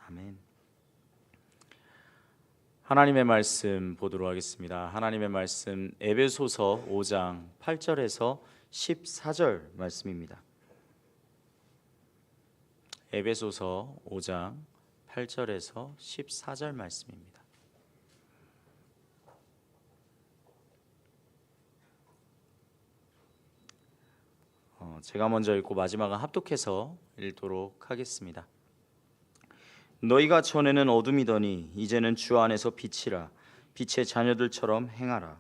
아멘. 하나님의 말씀 보도록 하겠습니다. 하나님의 말씀 에베소서 5장 8절에서 14절 말씀입니다. 에베소서 5장 8절에서 14절 말씀입니다. 제가 먼저 읽고 마지막은 합독해서 읽도록 하겠습니다. 너희가 전에는 어둠이더니 이제는 주 안에서 빛이라. 빛의 자녀들처럼 행하라.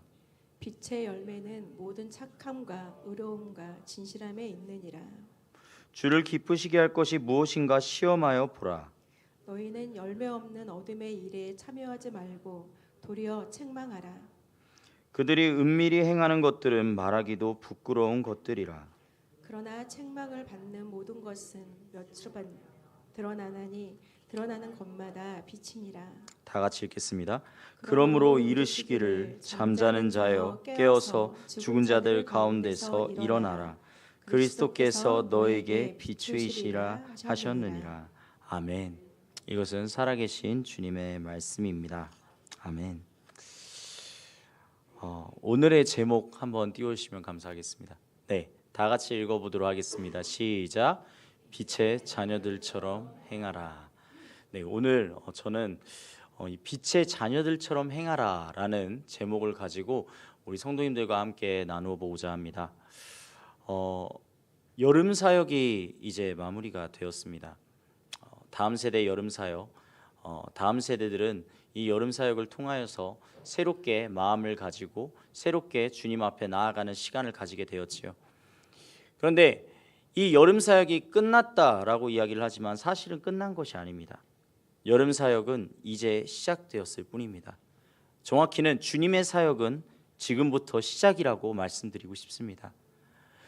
빛의 열매는 모든 착함과 의로움과 진실함에 있느니라. 주를 기쁘시게 할 것이 무엇인가 시험하여 보라. 너희는 열매 없는 어둠의 일에 참여하지 말고 도리어 책망하라. 그들이 은밀히 행하는 것들은 말하기도 부끄러운 것들이라. 그러나 책망을 받는 모든 것은 며칠 반 드러나나니 드러나는 것마다 빛이니라. 다 같이 읽겠습니다. 그러므로 이르시기를 잠자는 자여 깨어서 죽은 자들 가운데서 일어나라. 그리스도께서 너에게 비추이시라 하셨느니라. 아멘. 이것은 살아계신 주님의 말씀입니다. 아멘. 오늘의 제목 한번 띄워주시면 감사하겠습니다. 네, 다 같이 읽어보도록 하겠습니다. 시작. 빛의 자녀들처럼 행하라. 네, 오늘 저는 이 빛의 자녀들처럼 행하라라는 제목을 가지고 우리 성도님들과 함께 나누어 보고자 합니다. 여름 사역이 이제 마무리가 되었습니다. 다음 세대 여름 사역, 다음 세대들은 이 여름 사역을 통하여서 새롭게 마음을 가지고 새롭게 주님 앞에 나아가는 시간을 가지게 되었지요. 그런데 이 여름 사역이 끝났다라고 이야기를 하지만 사실은 끝난 것이 아닙니다. 여름 사역은 이제 시작되었을 뿐입니다. 정확히는 주님의 사역은 지금부터 시작이라고 말씀드리고 싶습니다.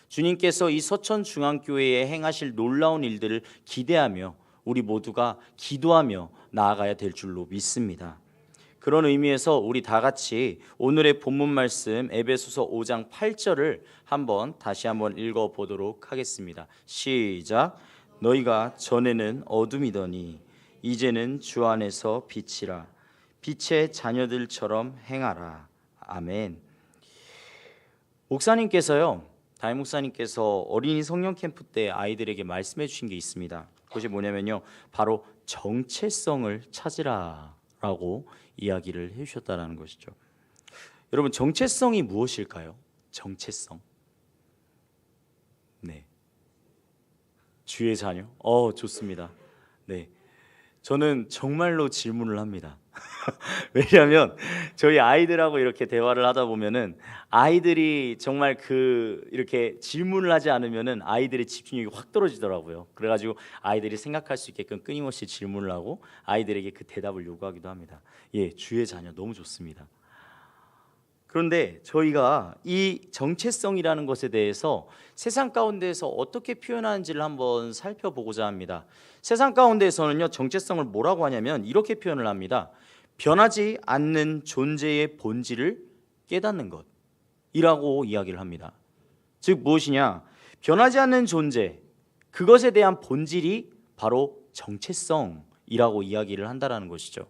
주님께서 이 서천중앙교회에 행하실 놀라운 일들을 기대하며 우리 모두가 기도하며 나아가야 될 줄로 믿습니다. 그런 의미에서 우리 다 같이 오늘의 본문 말씀 에베소서 5장 8절을 다시 한번 읽어보도록 하겠습니다. 시작. 너희가 전에는 어둠이더니 이제는 주 안에서 빛이라. 빛의 자녀들처럼 행하라. 아멘. 담임 목사님께서 어린이 성령 캠프 때 아이들에게 말씀해 주신 게 있습니다. 그것이 뭐냐면요, 바로 정체성을 찾으라라고 이야기를 해주셨다는 것이죠. 여러분, 정체성이 무엇일까요? 정체성. 네, 주의 자녀. 좋습니다. 네, 저는 정말로 질문을 합니다. 왜냐하면 저희 아이들하고 이렇게 대화를 하다 보면은 아이들이 정말 이렇게 질문을 하지 않으면은 아이들의 집중력이 확 떨어지더라고요. 그래가지고 아이들이 생각할 수 있게끔 끊임없이 질문을 하고 아이들에게 그 대답을 요구하기도 합니다. 예, 주의 자녀 너무 좋습니다. 그런데 저희가 이 정체성이라는 것에 대해서 세상 가운데에서 어떻게 표현하는지를 한번 살펴보고자 합니다. 세상 가운데에서는요, 정체성을 뭐라고 하냐면 이렇게 표현을 합니다. 변하지 않는 존재의 본질을 깨닫는 것이라고 이야기를 합니다. 즉 무엇이냐? 변하지 않는 존재, 그것에 대한 본질이 바로 정체성이라고 이야기를 한다는 것이죠.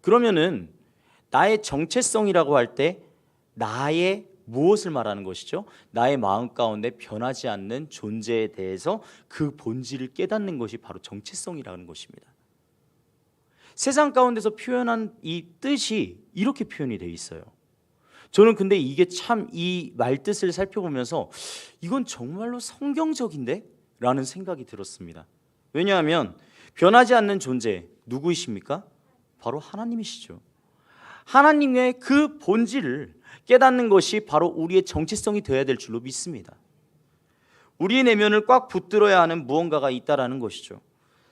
그러면은 나의 정체성이라고 할 때 나의 무엇을 말하는 것이죠? 나의 마음 가운데 변하지 않는 존재에 대해서 그 본질을 깨닫는 것이 바로 정체성이라는 것입니다. 세상 가운데서 표현한 이 뜻이 이렇게 표현이 되어 있어요. 저는 근데 이게 참 이 말뜻을 살펴보면서 이건 정말로 성경적인데? 라는 생각이 들었습니다. 왜냐하면 변하지 않는 존재 누구이십니까? 바로 하나님이시죠. 하나님의 그 본질을 깨닫는 것이 바로 우리의 정체성이 되어야 될 줄로 믿습니다. 우리의 내면을 꽉 붙들어야 하는 무언가가 있다라는 것이죠.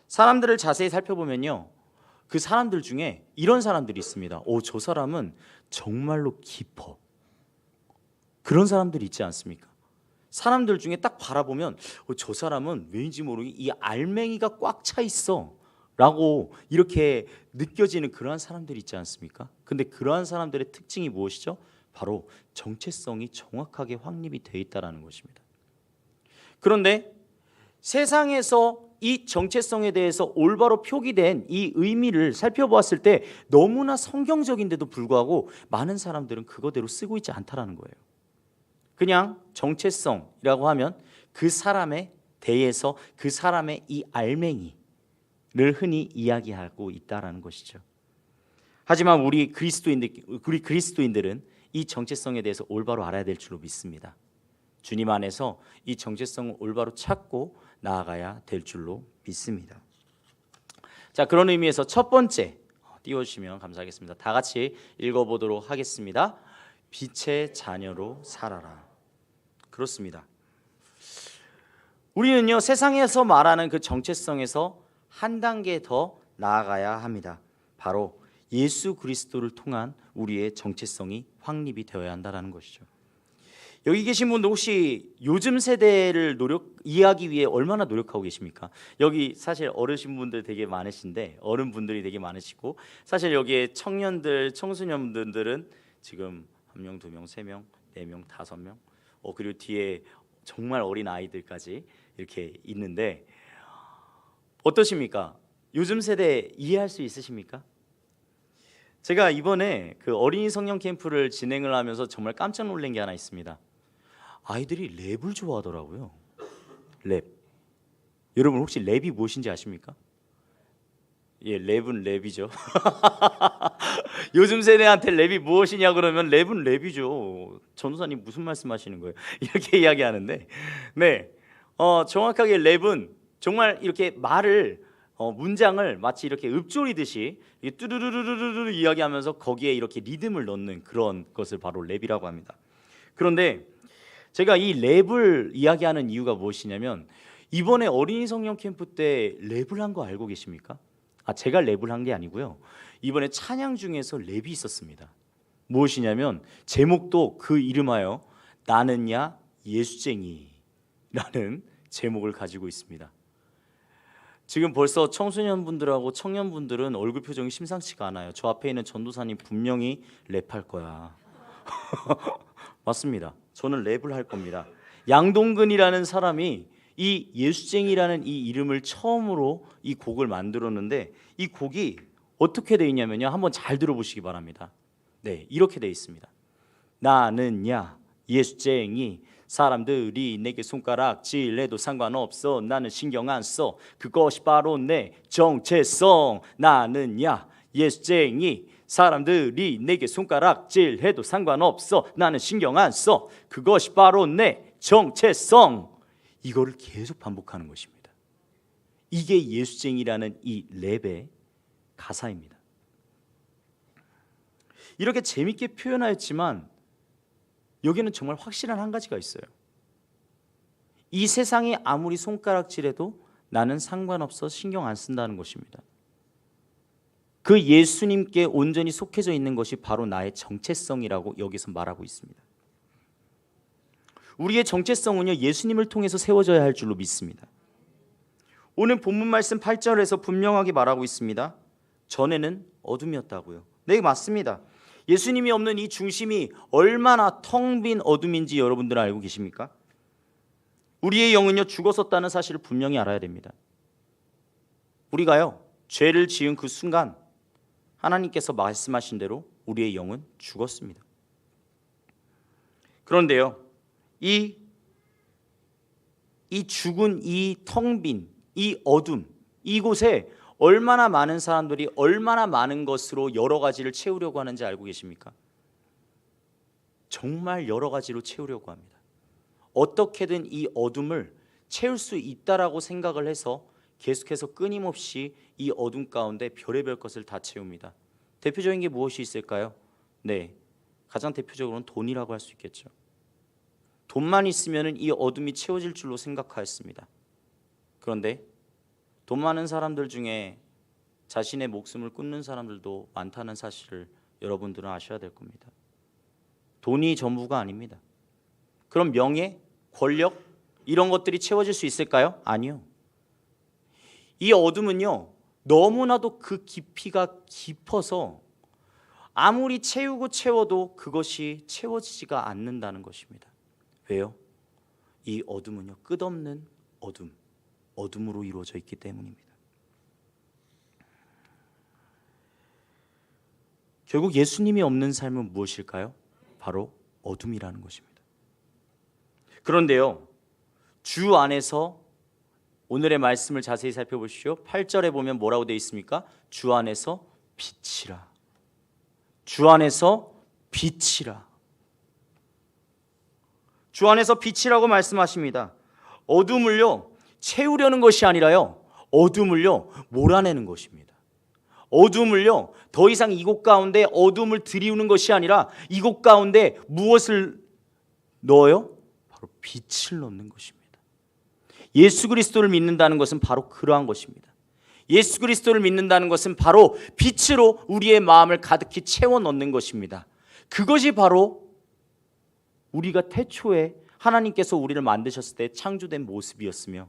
사람들을 자세히 살펴보면요, 그 사람들 중에 이런 사람들이 있습니다. 저 사람은 정말로 깊어. 그런 사람들이 있지 않습니까? 사람들 중에 딱 바라보면 저 사람은 왠지 모르게 이 알맹이가 꽉 차 있어 라고 이렇게 느껴지는 그러한 사람들이 있지 않습니까? 근데 그러한 사람들의 특징이 무엇이죠? 바로 정체성이 정확하게 확립이 되어 있다는 것입니다. 그런데 세상에서 이 정체성에 대해서 올바로 표기된 이 의미를 살펴보았을 때 너무나 성경적인데도 불구하고 많은 사람들은 그거대로 쓰고 있지 않다라는 거예요. 그냥 정체성이라고 하면 그 사람에 대해서 그 사람의 이 알맹이를 흔히 이야기하고 있다라는 것이죠. 하지만 우리 그리스도인들은 이 정체성에 대해서 올바로 알아야 될 줄로 믿습니다. 주님 안에서 이 정체성을 올바로 찾고 나아가야 될 줄로 믿습니다. 자, 그런 의미에서 첫 번째 띄워주시면 감사하겠습니다. 다 같이 읽어보도록 하겠습니다. 빛의 자녀로 살아라. 그렇습니다. 우리는요, 세상에서 말하는 그 정체성에서 한 단계 더 나아가야 합니다. 바로 예수 그리스도를 통한 우리의 정체성이 확립이 되어야 한다는 것이죠. 여기 계신 분들 혹시 요즘 세대를 이해하기 위해 얼마나 노력하고 계십니까? 여기 사실 어르신분들 되게 많으신데, 어른분들이 되게 많으시고, 사실 여기에 청년들, 청소년분들은 지금 1명, 2명, 3명, 4명, 5명, 그리고 뒤에 정말 어린 아이들까지 이렇게 있는데 어떠십니까? 요즘 세대 이해할 수 있으십니까? 제가 이번에 그 어린이 성령 캠프를 진행을 하면서 정말 깜짝 놀란 게 하나 있습니다. 아이들이 랩을 좋아하더라고요. 랩. 여러분 혹시 랩이 무엇인지 아십니까? 예, 랩은 랩이죠. 요즘 세대한테 랩이 무엇이냐 그러면 랩은 랩이죠. 전도사님 무슨 말씀하시는 거예요? 이렇게 이야기하는데, 네, 정확하게 랩은 정말 이렇게 말을 문장을 마치 이렇게 읊조리듯이 뚜루루루루루 이야기하면서 거기에 이렇게 리듬을 넣는 그런 것을 바로 랩이라고 합니다. 그런데 제가 이 랩을 이야기하는 이유가 무엇이냐면 이번에 어린이 성령 캠프 때 랩을 한 거 알고 계십니까? 제가 랩을 한 게 아니고요. 이번에 찬양 중에서 랩이 있었습니다. 무엇이냐면 제목도 그 이름하여 나는야 예수쟁이라는 제목을 가지고 있습니다. 지금 벌써 청소년분들하고 청년분들은 얼굴 표정이 심상치가 않아요. 저 앞에 있는 전도사님 분명히 랩할 거야. 맞습니다. 저는 랩을 할 겁니다. 양동근이라는 사람이 이 예수쟁이라는 이 이름을 처음으로 이 곡을 만들었는데 이 곡이 어떻게 되어 있냐면요. 한번 잘 들어보시기 바랍니다. 네, 이렇게 되어 있습니다. 나는야 예수쟁이 사람들이 내게 손가락질해도 상관없어. 나는 신경 안 써. 그것이 바로 내 정체성. 나는야 예수쟁이 사람들이 내게 손가락질해도 상관없어. 나는 신경 안 써. 그것이 바로 내 정체성. 이거를 계속 반복하는 것입니다. 이게 예수쟁이라는 이 랩의 가사입니다. 이렇게 재밌게 표현하였지만 여기는 정말 확실한 한 가지가 있어요. 이 세상이 아무리 손가락질해도 나는 상관없어 신경 안 쓴다는 것입니다. 그 예수님께 온전히 속해져 있는 것이 바로 나의 정체성이라고 여기서 말하고 있습니다. 우리의 정체성은요, 예수님을 통해서 세워져야 할 줄로 믿습니다. 오늘 본문 말씀 8절에서 분명하게 말하고 있습니다. 전에는 어둠이었다고요. 네, 맞습니다. 예수님이 없는 이 중심이 얼마나 텅 빈 어둠인지 여러분들 알고 계십니까? 우리의 영은요 죽었었다는 사실을 분명히 알아야 됩니다. 우리가요 죄를 지은 그 순간 하나님께서 말씀하신 대로 우리의 영은 죽었습니다. 그런데요 이 죽은 이 텅 빈 이 어둠 이곳에 얼마나 많은 사람들이 얼마나 많은 것으로 여러 가지를 채우려고 하는지 알고 계십니까? 정말 여러 가지로 채우려고 합니다. 어떻게든 이 어둠을 채울 수 있다라고 생각을 해서 계속해서 끊임없이 이 어둠 가운데 별의별 것을 다 채웁니다. 대표적인 게 무엇이 있을까요? 네, 가장 대표적으로는 돈이라고 할 수 있겠죠. 돈만 있으면 이 어둠이 채워질 줄로 생각하였습니다. 그런데 돈 많은 사람들 중에 자신의 목숨을 끊는 사람들도 많다는 사실을 여러분들은 아셔야 될 겁니다. 돈이 전부가 아닙니다. 그럼 명예, 권력 이런 것들이 채워질 수 있을까요? 아니요. 이 어둠은요 너무나도 그 깊이가 깊어서 아무리 채우고 채워도 그것이 채워지지가 않는다는 것입니다. 왜요? 이 어둠은요 끝없는 어둠, 어둠으로 이루어져 있기 때문입니다. 결국 예수님이 없는 삶은 무엇일까요? 바로 어둠이라는 것입니다. 그런데요, 주 안에서 오늘의 말씀을 자세히 살펴보십시오. 8절에 보면 뭐라고 되어 있습니까? 주 안에서 빛이라. 주 안에서 빛이라. 주 안에서 빛이라고 말씀하십니다. 어둠을요 채우려는 것이 아니라요, 어둠을요 몰아내는 것입니다. 어둠을요 더 이상 이곳 가운데 어둠을 들이우는 것이 아니라 이곳 가운데 무엇을 넣어요? 바로 빛을 넣는 것입니다. 예수 그리스도를 믿는다는 것은 바로 그러한 것입니다. 예수 그리스도를 믿는다는 것은 바로 빛으로 우리의 마음을 가득히 채워 넣는 것입니다. 그것이 바로 우리가 태초에 하나님께서 우리를 만드셨을 때 창조된 모습이었으며,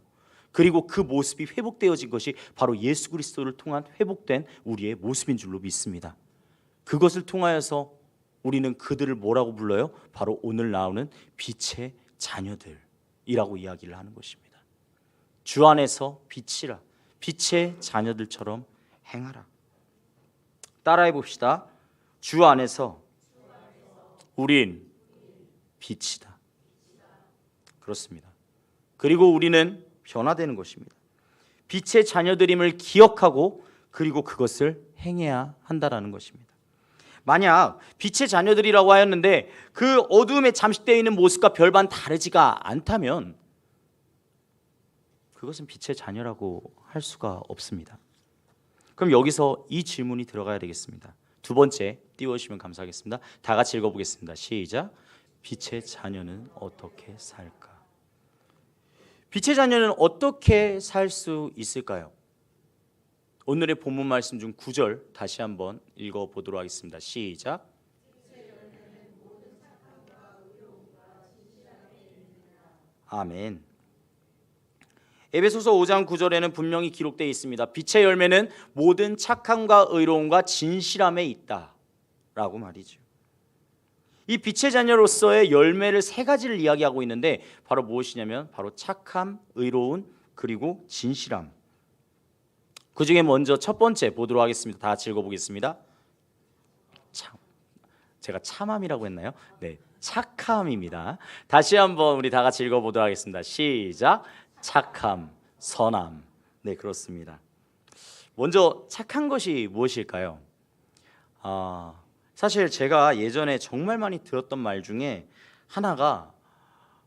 그리고 그 모습이 회복되어진 것이 바로 예수 그리스도를 통한 회복된 우리의 모습인 줄로 믿습니다. 그것을 통하여서 우리는 그들을 뭐라고 불러요? 바로 오늘 나오는 빛의 자녀들이라고 이야기를 하는 것입니다. 주 안에서 빛이라. 빛의 자녀들처럼 행하라. 따라해 봅시다. 주 안에서 우린 빛이다. 그렇습니다. 그리고 우리는 변화되는 것입니다. 빛의 자녀들임을 기억하고 그리고 그것을 행해야 한다라는 것입니다. 만약 빛의 자녀들이라고 하였는데 그 어두움에 잠식되어 있는 모습과 별반 다르지가 않다면 그것은 빛의 자녀라고 할 수가 없습니다. 그럼 여기서 이 질문이 들어가야 되겠습니다. 두 번째 띄워주시면 감사하겠습니다. 다 같이 읽어보겠습니다. 시작. 빛의 자녀는 어떻게 살까? 빛의 자녀는 어떻게 살 수 있을까요? 오늘의 본문 말씀 중 9절 다시 한번 읽어보도록 하겠습니다. 시작. 아멘. 에베소서 5장 9절에는 분명히 기록되어 있습니다. 빛의 열매는 모든 착함과 의로움과 진실함에 있다 라고 말이죠. 이 빛의 자녀로서의 열매를 세 가지를 이야기하고 있는데 바로 무엇이냐면 바로 착함, 의로움, 그리고 진실함. 그 중에 먼저 첫 번째 보도록 하겠습니다. 다 같이 읽어보겠습니다. 제가 참함이라고 했나요? 네, 착함입니다. 다시 한번 우리 다 같이 읽어보도록 하겠습니다. 시작. 착함, 선함. 네, 그렇습니다. 먼저 착한 것이 무엇일까요? 사실 제가 예전에 정말 많이 들었던 말 중에 하나가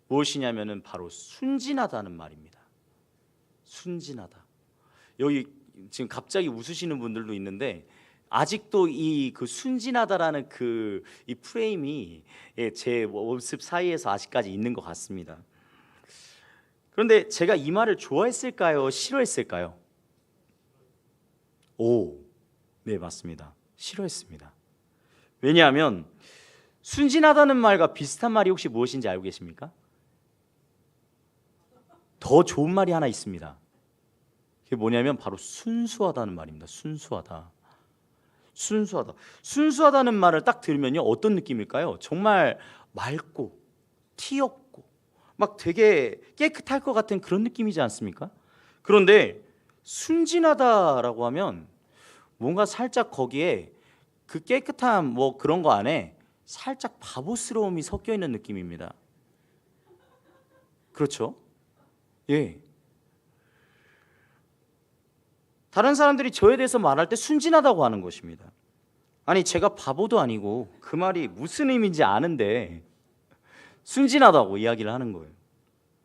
무엇이냐면은 바로 순진하다는 말입니다. 순진하다. 여기 지금 갑자기 웃으시는 분들도 있는데 아직도 이 그 순진하다라는 그 이 프레임이 제 모습 사이에서 아직까지 있는 것 같습니다. 그런데 제가 이 말을 좋아했을까요? 싫어했을까요? 오, 네, 맞습니다. 싫어했습니다. 왜냐하면 순진하다는 말과 비슷한 말이 혹시 무엇인지 알고 계십니까? 더 좋은 말이 하나 있습니다. 그게 뭐냐면 바로 순수하다는 말입니다. 순수하다. 순수하다. 순수하다는 말을 딱 들으면요, 어떤 느낌일까요? 정말 맑고 티 없고 막 되게 깨끗할 것 같은 그런 느낌이지 않습니까? 그런데 순진하다라고 하면 뭔가 살짝 거기에 그 깨끗함 뭐 그런 거 안에 살짝 바보스러움이 섞여 있는 느낌입니다. 그렇죠? 예. 다른 사람들이 저에 대해서 말할 때 순진하다고 하는 것입니다. 아니, 제가 바보도 아니고 그 말이 무슨 의미인지 아는데 순진하다고 이야기를 하는 거예요.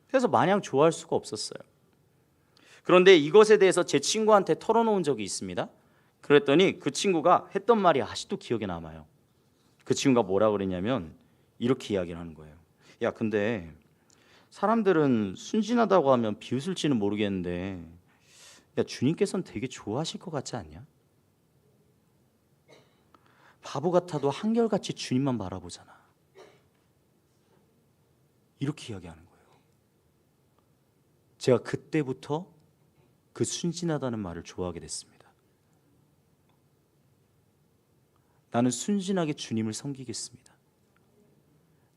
그래서 마냥 좋아할 수가 없었어요. 그런데 이것에 대해서 제 친구한테 털어놓은 적이 있습니다. 그랬더니 그 친구가 했던 말이 아직도 기억에 남아요. 그 친구가 뭐라 그랬냐면 이렇게 이야기를 하는 거예요. 야, 근데 사람들은 순진하다고 하면 비웃을지는 모르겠는데 야, 주님께서는 되게 좋아하실 것 같지 않냐? 바보 같아도 한결같이 주님만 바라보잖아. 이렇게 이야기하는 거예요. 제가 그때부터 그 순진하다는 말을 좋아하게 됐습니다. 나는 순진하게 주님을 섬기겠습니다.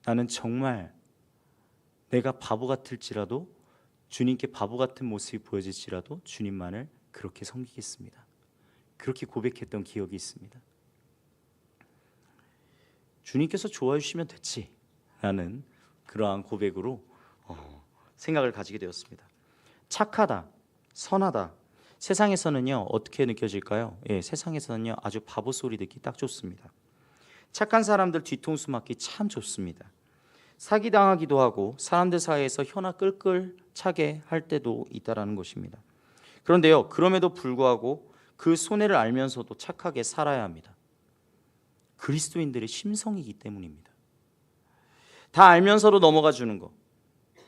나는 정말 내가 바보 같을지라도 주님께 바보 같은 모습이 보여질지라도 주님만을 그렇게 섬기겠습니다. 그렇게 고백했던 기억이 있습니다. 주님께서 좋아해 주시면 됐지 라는 그러한 고백으로 생각을 가지게 되었습니다. 착하다, 선하다. 세상에서는요 어떻게 느껴질까요? 세상에서는요 아주 바보 소리 듣기 딱 좋습니다. 착한 사람들 뒤통수 맞기 참 좋습니다. 사기당하기도 하고 사람들 사이에서 혀나 끌끌 차게 할 때도 있다라는 것입니다. 그런데요 그럼에도 불구하고 그 손해를 알면서도 착하게 살아야 합니다. 그리스도인들의 심성이기 때문입니다. 다 알면서도 넘어가 주는 것,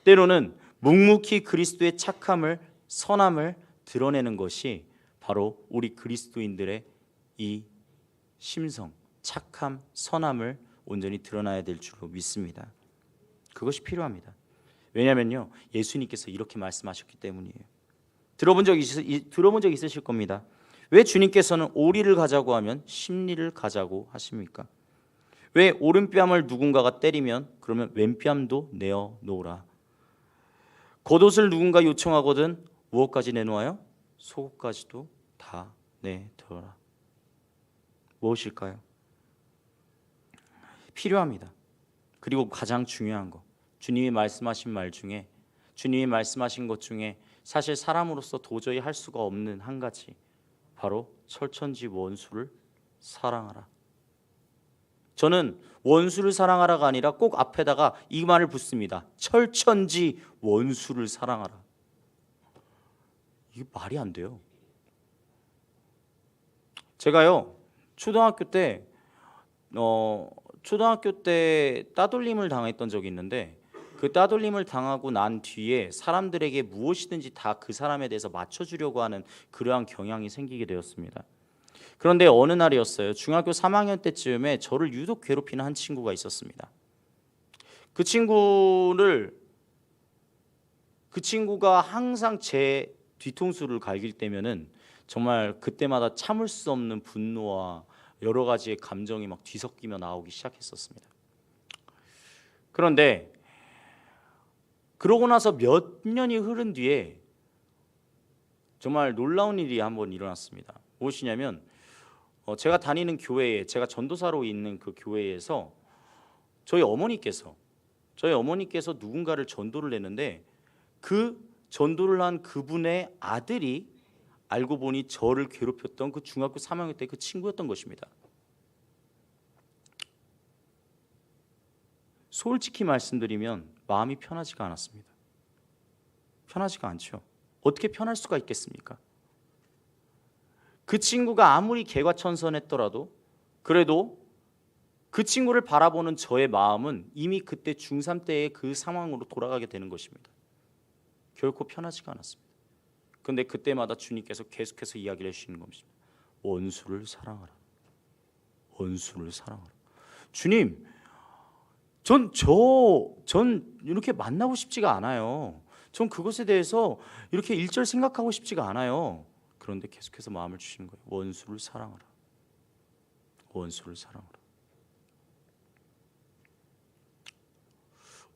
때로는 묵묵히 그리스도의 착함을, 선함을 드러내는 것이 바로 우리 그리스도인들의 이 심성, 착함, 선함을 온전히 드러나야 될 줄로 믿습니다. 그것이 필요합니다. 왜냐하면요 예수님께서 이렇게 말씀하셨기 때문이에요. 들어본 적 있으실 겁니다. 왜 주님께서는 오리를 가자고 하면 십리를 가자고 하십니까? 왜 오른뺨을 누군가가 때리면 그러면 왼뺨도 내어 놓으라. 겉옷을 누군가 요청하거든 무엇까지 내놓아요? 속옷까지도 다 내놓으라. 무엇일까요? 필요합니다. 그리고 가장 중요한 거, 주님이 말씀하신 말 중에, 주님이 말씀하신 것 중에 사실 사람으로서 도저히 할 수가 없는 한 가지, 바로 철천지 원수를 사랑하라. 저는 원수를 사랑하라가 아니라 꼭 앞에다가 이 말을 붙습니다. 철천지 원수를 사랑하라. 이게 말이 안 돼요. 제가요 초등학교 때 따돌림을 당했던 적이 있는데, 그 따돌림을 당하고 난 뒤에 사람들에게 무엇이든지 다 그 사람에 대해서 맞춰주려고 하는 그러한 경향이 생기게 되었습니다. 그런데 어느 날이었어요. 중학교 3학년 때쯤에 저를 유독 괴롭히는 한 친구가 있었습니다. 그 친구가 항상 제 뒤통수를 갈길 때면은 정말 그때마다 참을 수 없는 분노와 여러 가지의 감정이 막 뒤섞이며 나오기 시작했었습니다. 그런데 그러고 나서 몇 년이 흐른 뒤에 정말 놀라운 일이 한번 일어났습니다. 무엇이냐면 제가 다니는 교회에, 제가 전도사로 있는 그 교회에서 저희 어머니께서 누군가를 전도를 했는데, 그 전도를 한 그분의 아들이 알고 보니 저를 괴롭혔던 그 중학교 3학년 때 그 친구였던 것입니다. 솔직히 말씀드리면 마음이 편하지가 않았습니다. 편하지가 않죠. 어떻게 편할 수가 있겠습니까? 그 친구가 아무리 개과천선했더라도 그래도 그 친구를 바라보는 저의 마음은 이미 그때 중3 때의 그 상황으로 돌아가게 되는 것입니다. 결코 편하지가 않았습니다. 그런데 그때마다 주님께서 계속해서 이야기를 해주시는 겁니다. 원수를 사랑하라. 원수를 사랑하라. 주님, 전 이렇게 만나고 싶지가 않아요. 전 그것에 대해서 이렇게 일절 생각하고 싶지가 않아요. 그런데 계속해서 마음을 주시는 거예요. 원수를 사랑하라. 원수를 사랑하라.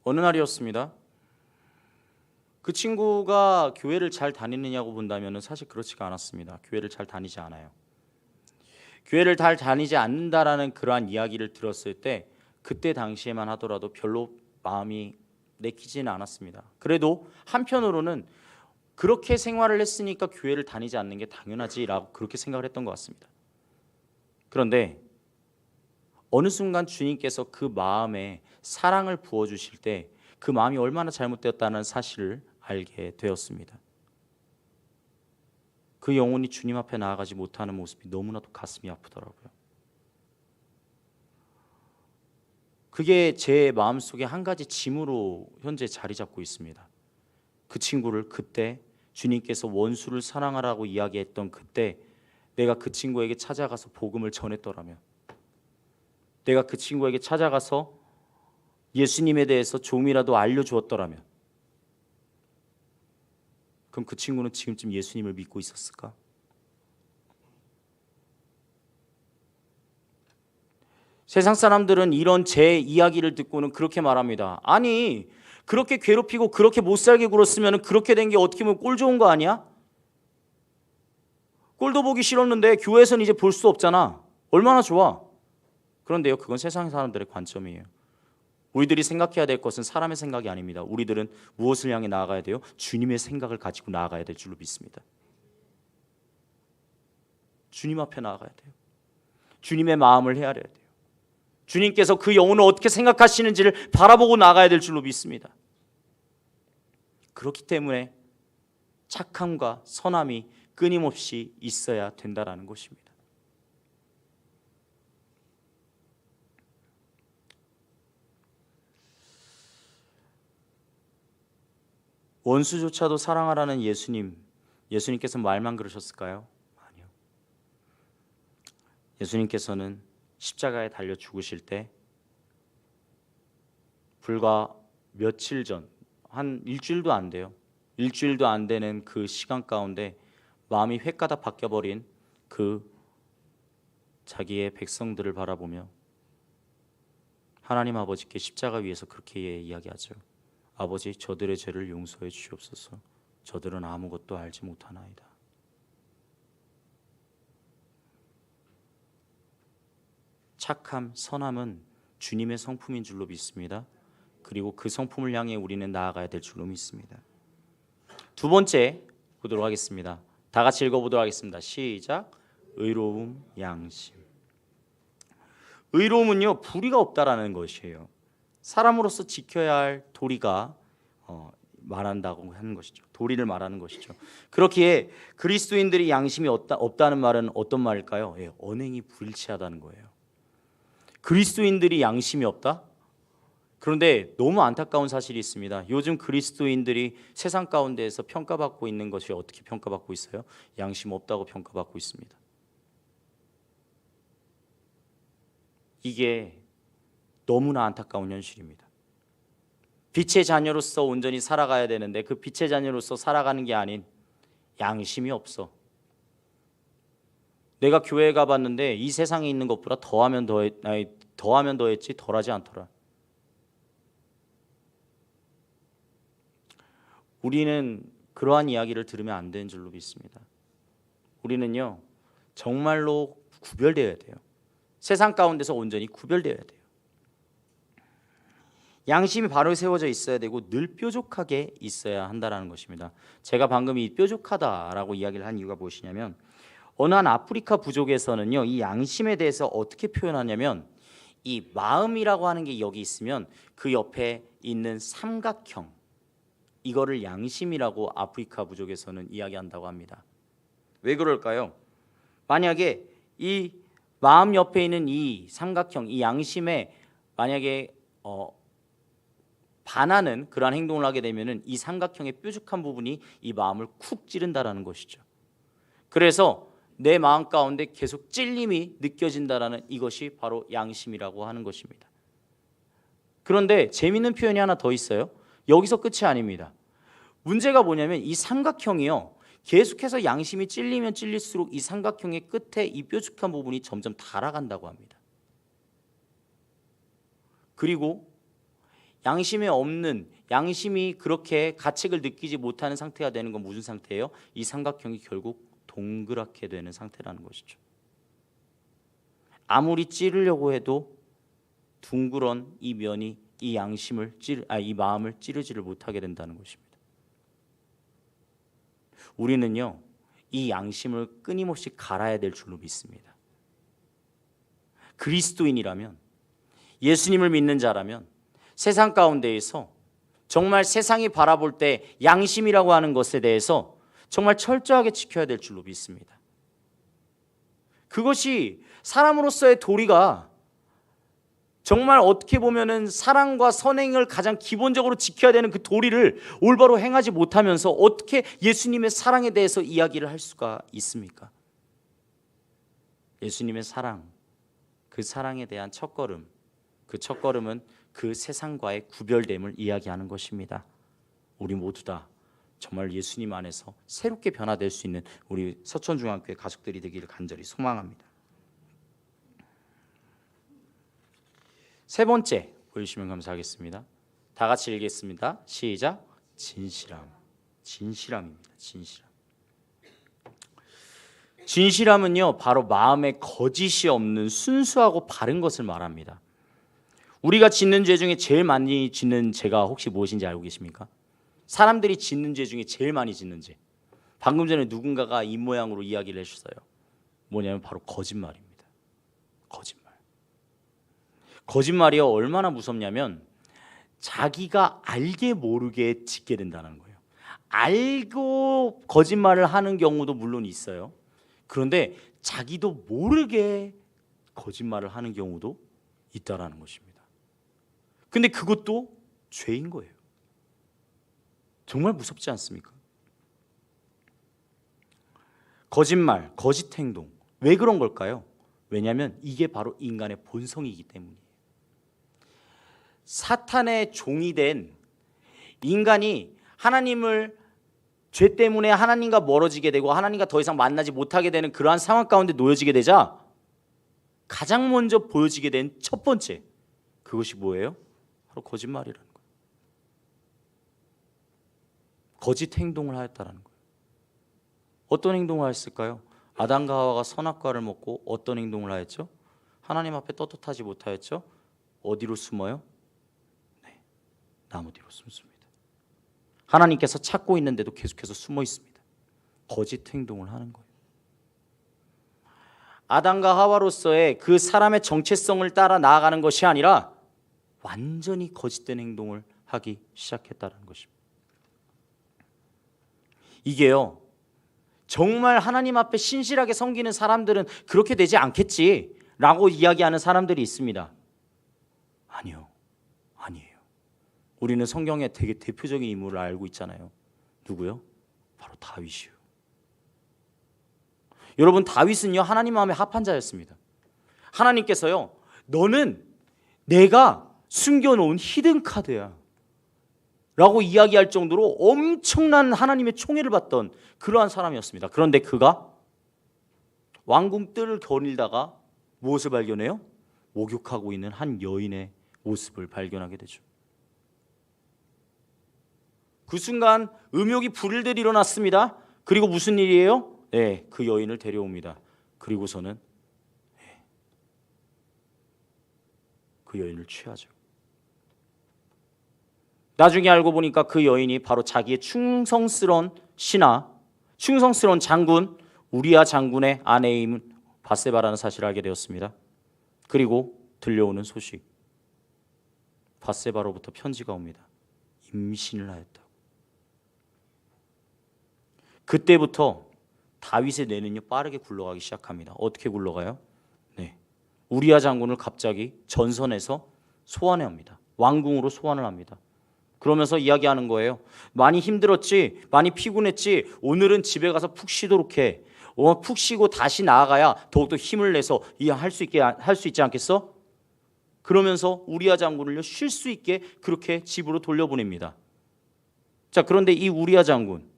어느 날이었습니다. 그 친구가 교회를 잘 다니느냐고 본다면 사실 그렇지가 않았습니다. 교회를 잘 다니지 않아요. 교회를 잘 다니지 않는다라는 그러한 이야기를 들었을 때 그때 당시에만 하더라도 별로 마음이 내키지는 않았습니다. 그래도 한편으로는 그렇게 생활을 했으니까 교회를 다니지 않는 게 당연하지라고 그렇게 생각을 했던 것 같습니다. 그런데 어느 순간 주님께서 그 마음에 사랑을 부어주실 때 그 마음이 얼마나 잘못되었다는 사실을 알게 되었습니다. 그 영혼이 주님 앞에 나아가지 못하는 모습이 너무나도 가슴이 아프더라고요. 그게 제 마음속에 한 가지 짐으로 현재 자리 잡고 있습니다. 그 친구를 그때 주님께서 원수를 사랑하라고 이야기했던 그때 내가 그 친구에게 찾아가서 복음을 전했더라면, 내가 그 친구에게 찾아가서 예수님에 대해서 조금이라도 알려주었더라면, 그럼 그 친구는 지금쯤 예수님을 믿고 있었을까? 세상 사람들은 이런 제 이야기를 듣고는 그렇게 말합니다. 아니, 그렇게 괴롭히고 그렇게 못 살게 굴었으면 그렇게 된 게 어떻게 보면 꼴 좋은 거 아니야? 꼴도 보기 싫었는데 교회에서는 이제 볼 수 없잖아. 얼마나 좋아. 그런데요, 그건 세상 사람들의 관점이에요. 우리들이 생각해야 될 것은 사람의 생각이 아닙니다. 우리들은 무엇을 향해 나아가야 돼요? 주님의 생각을 가지고 나아가야 될 줄로 믿습니다. 주님 앞에 나아가야 돼요. 주님의 마음을 헤아려야 돼요. 주님께서 그 영혼을 어떻게 생각하시는지를 바라보고 나아가야 될 줄로 믿습니다. 그렇기 때문에 착함과 선함이 끊임없이 있어야 된다라는 것입니다. 원수조차도 사랑하라는 예수님께서 말만 그러셨을까요? 아니요. 예수님께서는 십자가에 달려 죽으실 때 불과 며칠 전, 한 일주일도 안 돼요. 일주일도 안 되는 그 시간 가운데 마음이 횟가닥 바뀌어버린 그 자기의 백성들을 바라보며 하나님 아버지께 십자가 위에서 그렇게 이야기하죠. 아버지, 저들의 죄를 용서해 주시옵소서. 저들은 아무것도 알지 못하나이다. 착함, 선함은 주님의 성품인 줄로 믿습니다. 그리고 그 성품을 향해 우리는 나아가야 될 줄로 믿습니다. 두 번째 보도록 하겠습니다. 다 같이 읽어보도록 하겠습니다. 시작. 의로움, 양심. 의로움은요, 불의가 없다라는 것이에요. 사람으로서 지켜야 할 도리가 말한다고 하는 것이죠. 도리를 말하는 것이죠. 그렇기에 그리스도인들이 양심이 없다는 말은 어떤 말일까요? 예, 언행이 불일치하다는 거예요. 그리스도인들이 양심이 없다? 그런데 너무 안타까운 사실이 있습니다. 요즘 그리스도인들이 세상 가운데에서 평가받고 있는 것이 어떻게 평가받고 있어요? 양심 없다고 평가받고 있습니다. 이게 너무나 안타까운 현실입니다. 빛의 자녀로서 온전히 살아가야 되는데 그 빛의 자녀로서 살아가는 게 아닌 양심이 없어. 내가 교회에 가봤는데 이 세상에 있는 것보다 더하면 더했지 덜하지 않더라. 우리는 그러한 이야기를 들으면 안 되는 줄로 믿습니다. 우리는요, 정말로 구별되어야 돼요. 세상 가운데서 온전히 구별되어야 돼요. 양심이 바로 세워져 있어야 되고 늘 뾰족하게 있어야 한다는 것입니다. 제가 방금 이 뾰족하다라고 이야기를 한 이유가 무엇이냐면 어느 한 아프리카 부족에서는요, 이 양심에 대해서 어떻게 표현하냐면 이 마음이라고 하는 게 여기 있으면 그 옆에 있는 삼각형, 이거를 양심이라고 아프리카 부족에서는 이야기한다고 합니다. 왜 그럴까요? 만약에 이 마음 옆에 있는 이 삼각형, 이 양심에 만약에 반하는 그러한 행동을 하게 되면은 이 삼각형의 뾰족한 부분이 이 마음을 쿡 찌른다라는 것이죠. 그래서 내 마음 가운데 계속 찔림이 느껴진다라는 이것이 바로 양심이라고 하는 것입니다. 그런데 재미있는 표현이 하나 더 있어요. 여기서 끝이 아닙니다. 문제가 뭐냐면 이 삼각형이요, 계속해서 양심이 찔리면 찔릴수록 이 삼각형의 끝에 이 뾰족한 부분이 점점 닳아간다고 합니다. 그리고 양심에 없는, 양심이 그렇게 가책을 느끼지 못하는 상태가 되는 건 무슨 상태예요? 이 삼각형이 결국 동그랗게 되는 상태라는 것이죠. 아무리 찌르려고 해도 둥그런 이 면이 이 이 마음을 찌르지를 못하게 된다는 것입니다. 우리는요, 이 양심을 끊임없이 갈아야 될 줄로 믿습니다. 그리스도인이라면, 예수님을 믿는 자라면 세상 가운데에서 정말 세상이 바라볼 때 양심이라고 하는 것에 대해서 정말 철저하게 지켜야 될 줄로 믿습니다. 그것이 사람으로서의 도리가 정말 어떻게 보면은 사랑과 선행을 가장 기본적으로 지켜야 되는 그 도리를 올바로 행하지 못하면서 어떻게 예수님의 사랑에 대해서 이야기를 할 수가 있습니까? 예수님의 사랑, 그 사랑에 대한 첫걸음, 그 첫걸음은 그 세상과의 구별됨을 이야기하는 것입니다. 우리 모두 다 정말 예수님 안에서 새롭게 변화될 수 있는 우리 서천중앙교회 가족들이 되기를 간절히 소망합니다. 세 번째 보여주시면 감사하겠습니다. 다 같이 읽겠습니다. 시작. 진실함. 진실함입니다. 진실함. 진실함은요, 바로 마음에 거짓이 없는 순수하고 바른 것을 말합니다. 우리가 짓는 죄 중에 제일 많이 짓는 죄가 혹시 무엇인지 알고 계십니까? 사람들이 짓는 죄 중에 제일 많이 짓는 죄. 방금 전에 누군가가 이 모양으로 이야기를 해주셨어요. 뭐냐면 바로 거짓말입니다. 거짓말. 거짓말이요, 얼마나 무섭냐면 자기가 알게 모르게 짓게 된다는 거예요. 알고 거짓말을 하는 경우도 물론 있어요. 그런데 자기도 모르게 거짓말을 하는 경우도 있다라는 것입니다. 근데 그것도 죄인 거예요. 정말 무섭지 않습니까? 거짓말, 거짓 행동. 왜 그런 걸까요? 왜냐하면 이게 바로 인간의 본성이기 때문이에요. 사탄의 종이 된 인간이 하나님을 죄 때문에 하나님과 멀어지게 되고 하나님과 더 이상 만나지 못하게 되는 그러한 상황 가운데 놓여지게 되자 가장 먼저 보여지게 된 첫 번째, 그것이 뭐예요? 바로 거짓말이라는 거예요. 거짓 행동을 하였다라는 거예요. 어떤 행동을 하였을까요? 아담과 하와가 선악과를 먹고 어떤 행동을 하였죠? 하나님 앞에 떳떳하지 못하였죠? 어디로 숨어요? 네, 나무 뒤로 숨습니다. 하나님께서 찾고 있는데도 계속해서 숨어 있습니다. 거짓 행동을 하는 거예요. 아담과 하와로서의 그 사람의 정체성을 따라 나아가는 것이 아니라 완전히 거짓된 행동을 하기 시작했다는 것입니다. 이게요, 정말 하나님 앞에 신실하게 섬기는 사람들은 그렇게 되지 않겠지라고 이야기하는 사람들이 있습니다. 아니요, 아니에요. 우리는 성경에 되게 대표적인 인물을 알고 있잖아요. 누구요? 바로 다윗이요. 여러분, 다윗은요, 하나님 마음에 합한 자였습니다. 하나님께서요, 너는 내가 숨겨놓은 히든 카드야 라고 이야기할 정도로 엄청난 하나님의 총애를 받던 그러한 사람이었습니다. 그런데 그가 왕궁 뜰을 거닐다가 무엇을 발견해요? 목욕하고 있는 한 여인의 모습을 발견하게 되죠. 그 순간 음욕이 불일들 일어났습니다. 그리고 무슨 일이에요? 네, 그 여인을 데려옵니다. 그리고서는 그 여인을 취하죠. 나중에 알고 보니까 그 여인이 바로 자기의 충성스러운 신하, 충성스러운 장군 우리아 장군의 아내임은 밧세바라는 사실을 알게 되었습니다. 그리고 들려오는 소식, 밧세바로부터 편지가 옵니다. 임신을 하였다. 그때부터 다윗의 뇌는요, 빠르게 굴러가기 시작합니다. 어떻게 굴러가요? 네, 우리아 장군을 갑자기 전선에서 소환합니다. 왕궁으로 소환을 합니다. 그러면서 이야기하는 거예요. 많이 힘들었지, 많이 피곤했지, 오늘은 집에 가서 푹 쉬도록 해. 푹 쉬고 다시 나아가야 더욱더 힘을 내서 할 수 있지 않겠어? 그러면서 우리아 장군을 쉴 수 있게 그렇게 집으로 돌려보냅니다. 자, 그런데 이 우리아 장군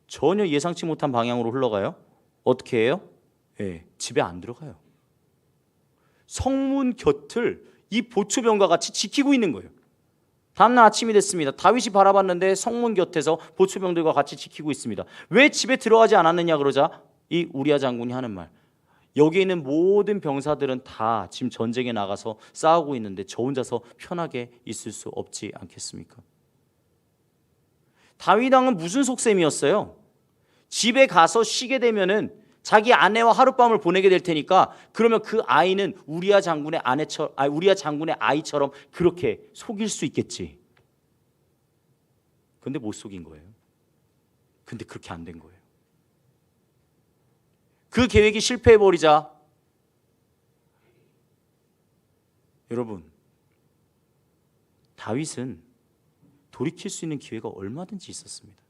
전혀 예상치 못한 방향으로 흘러가요. 어떻게 해요? 네, 집에 안 들어가요. 성문 곁을 이 보초병과 같이 지키고 있는 거예요. 다음날 아침이 됐습니다. 다윗이 바라봤는데 성문 곁에서 보초병들과 같이 지키고 있습니다. 왜 집에 들어가지 않았느냐 그러자 이 우리아 장군이 하는 말, 여기 있는 모든 병사들은 다 지금 전쟁에 나가서 싸우고 있는데 저 혼자서 편하게 있을 수 없지 않겠습니까? 다윗 왕은 무슨 속셈이었어요? 집에 가서 쉬게 되면은 자기 아내와 하룻밤을 보내게 될 테니까 그러면 그 아이는 우리아 장군의 우리아 장군의 아이처럼 그렇게 속일 수 있겠지. 근데 못 속인 거예요. 근데 그렇게 안 된 거예요. 그 계획이 실패해버리자 여러분, 다윗은 돌이킬 수 있는 기회가 얼마든지 있었습니다.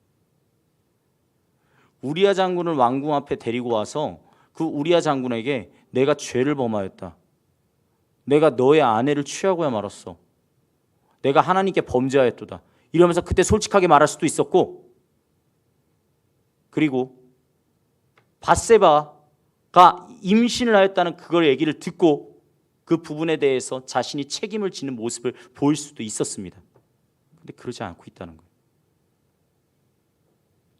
우리아 장군을 왕궁 앞에 데리고 와서 그 우리아 장군에게 내가 죄를 범하였다. 내가 너의 아내를 취하고야 말았어. 내가 하나님께 범죄하였도다. 이러면서 그때 솔직하게 말할 수도 있었고, 그리고 밧세바가 임신을 하였다는 그걸 얘기를 듣고 그 부분에 대해서 자신이 책임을 지는 모습을 보일 수도 있었습니다. 근데 그러지 않고 있다는 거예요.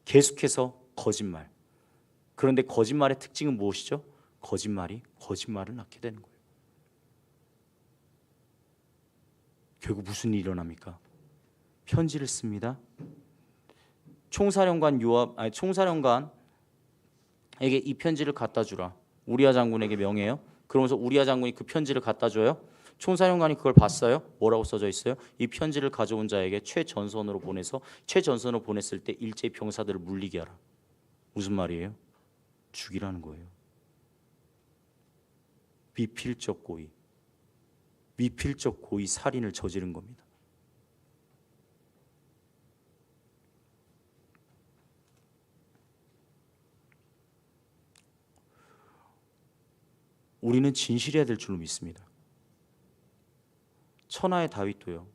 계속해서 거짓말. 그런데 거짓말의 특징은 무엇이죠? 거짓말이 거짓말을 낳게 되는 거예요. 결국 무슨 일이 일어납니까? 편지를 씁니다. 총사령관에게 이 편지를 갖다 주라. 우리아 장군에게 명해요. 그러면서 우리아 장군이 그 편지를 갖다 줘요. 총사령관이 그걸 봤어요. 뭐라고 써져 있어요? 이 편지를 가져온 자에게 최전선으로 보냈을 때 일제히 병사들을 물리게 하라. 무슨 말이에요? 죽이라는 거예요. 미필적 고의 살인을 저지른 겁니다. 우리는 진실해야 될 줄로 믿습니다. 천하의 다윗도요.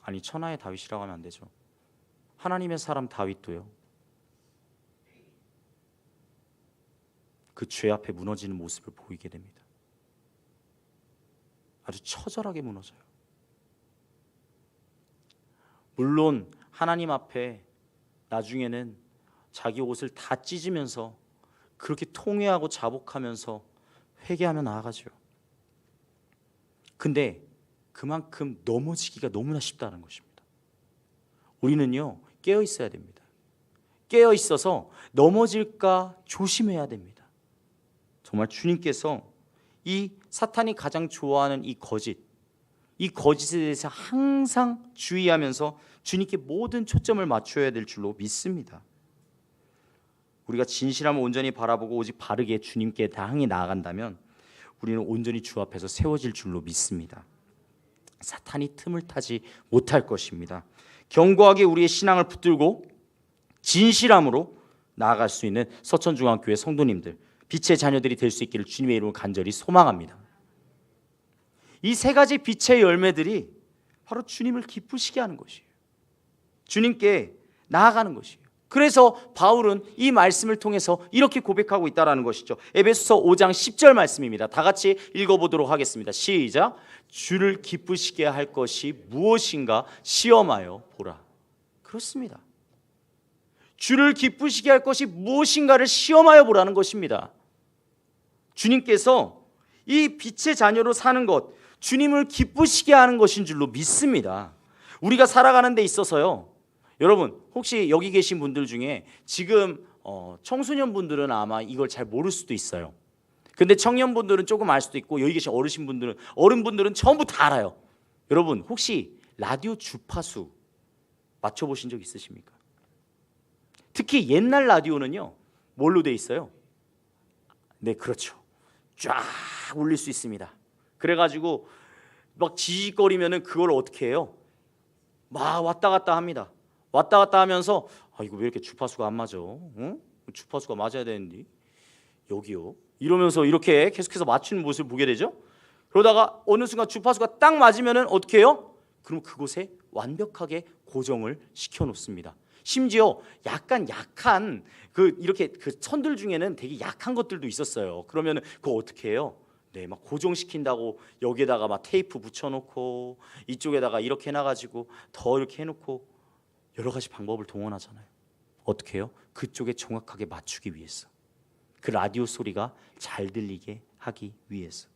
아니, 천하의 다윗이라고 하면 안 되죠. 하나님의 사람 다윗도요. 그 죄 앞에 무너지는 모습을 보이게 됩니다. 아주 처절하게 무너져요. 물론 하나님 앞에 나중에는 자기 옷을 다 찢으면서 그렇게 통회하고 자복하면서 회개하며 나아가죠. 근데 그만큼 넘어지기가 너무나 쉽다는 것입니다. 우리는요, 깨어 있어야 됩니다. 깨어 있어서 넘어질까 조심해야 됩니다. 정말 주님께서 이 사탄이 가장 좋아하는 이 거짓에 대해서 항상 주의하면서 주님께 모든 초점을 맞춰야 될 줄로 믿습니다. 우리가 진실함을 온전히 바라보고 오직 바르게 주님께 향해 나아간다면 우리는 온전히 주 앞에서 세워질 줄로 믿습니다. 사탄이 틈을 타지 못할 것입니다. 견고하게 우리의 신앙을 붙들고 진실함으로 나아갈 수 있는 서천중앙교회 성도님들, 빛의 자녀들이 될 수 있기를 주님의 이름으로 간절히 소망합니다. 이 세 가지 빛의 열매들이 바로 주님을 기쁘시게 하는 것이에요. 주님께 나아가는 것이에요. 그래서 바울은 이 말씀을 통해서 이렇게 고백하고 있다는 것이죠. 에베소서 5장 10절 말씀입니다. 다 같이 읽어보도록 하겠습니다. 시작. 주를 기쁘시게 할 것이 무엇인가 시험하여 보라. 그렇습니다. 주를 기쁘시게 할 것이 무엇인가를 시험하여 보라는 것입니다. 주님께서 이 빛의 자녀로 사는 것, 주님을 기쁘시게 하는 것인 줄로 믿습니다. 우리가 살아가는 데 있어서요, 여러분 혹시 여기 계신 분들 중에 지금 청소년 분들은 아마 이걸 잘 모를 수도 있어요. 근데 청년분들은 조금 알 수도 있고, 여기 계신 어른분들은 전부 다 알아요. 여러분 혹시 라디오 주파수 맞춰보신 적 있으십니까? 특히 옛날 라디오는요, 뭘로 돼 있어요? 네, 그렇죠. 쫙 울릴 수 있습니다. 그래가지고 막 지직거리면은 그걸 어떻게 해요? 막 왔다 갔다 합니다. 왔다 갔다 하면서 이거 왜 이렇게 주파수가 안 맞아? 응? 주파수가 맞아야 되는데 여기요. 이러면서 이렇게 계속해서 맞추는 모습을 보게 되죠. 그러다가 어느 순간 주파수가 딱 맞으면은 어떻게 해요? 그럼 그곳에 완벽하게 고정을 시켜 놓습니다. 심지어 약간 약한 이렇게 선들 중에는 되게 약한 것들도 있었어요. 그러면은 그거 어떻게 해요? 네, 막 고정시킨다고 여기에다가 막 테이프 붙여놓고 이쪽에다가 이렇게 해놔가지고 더 이렇게 해놓고 여러 가지 방법을 동원하잖아요. 어떻게 해요? 그쪽에 정확하게 맞추기 위해서, 그 라디오 소리가 잘 들리게 하기 위해서.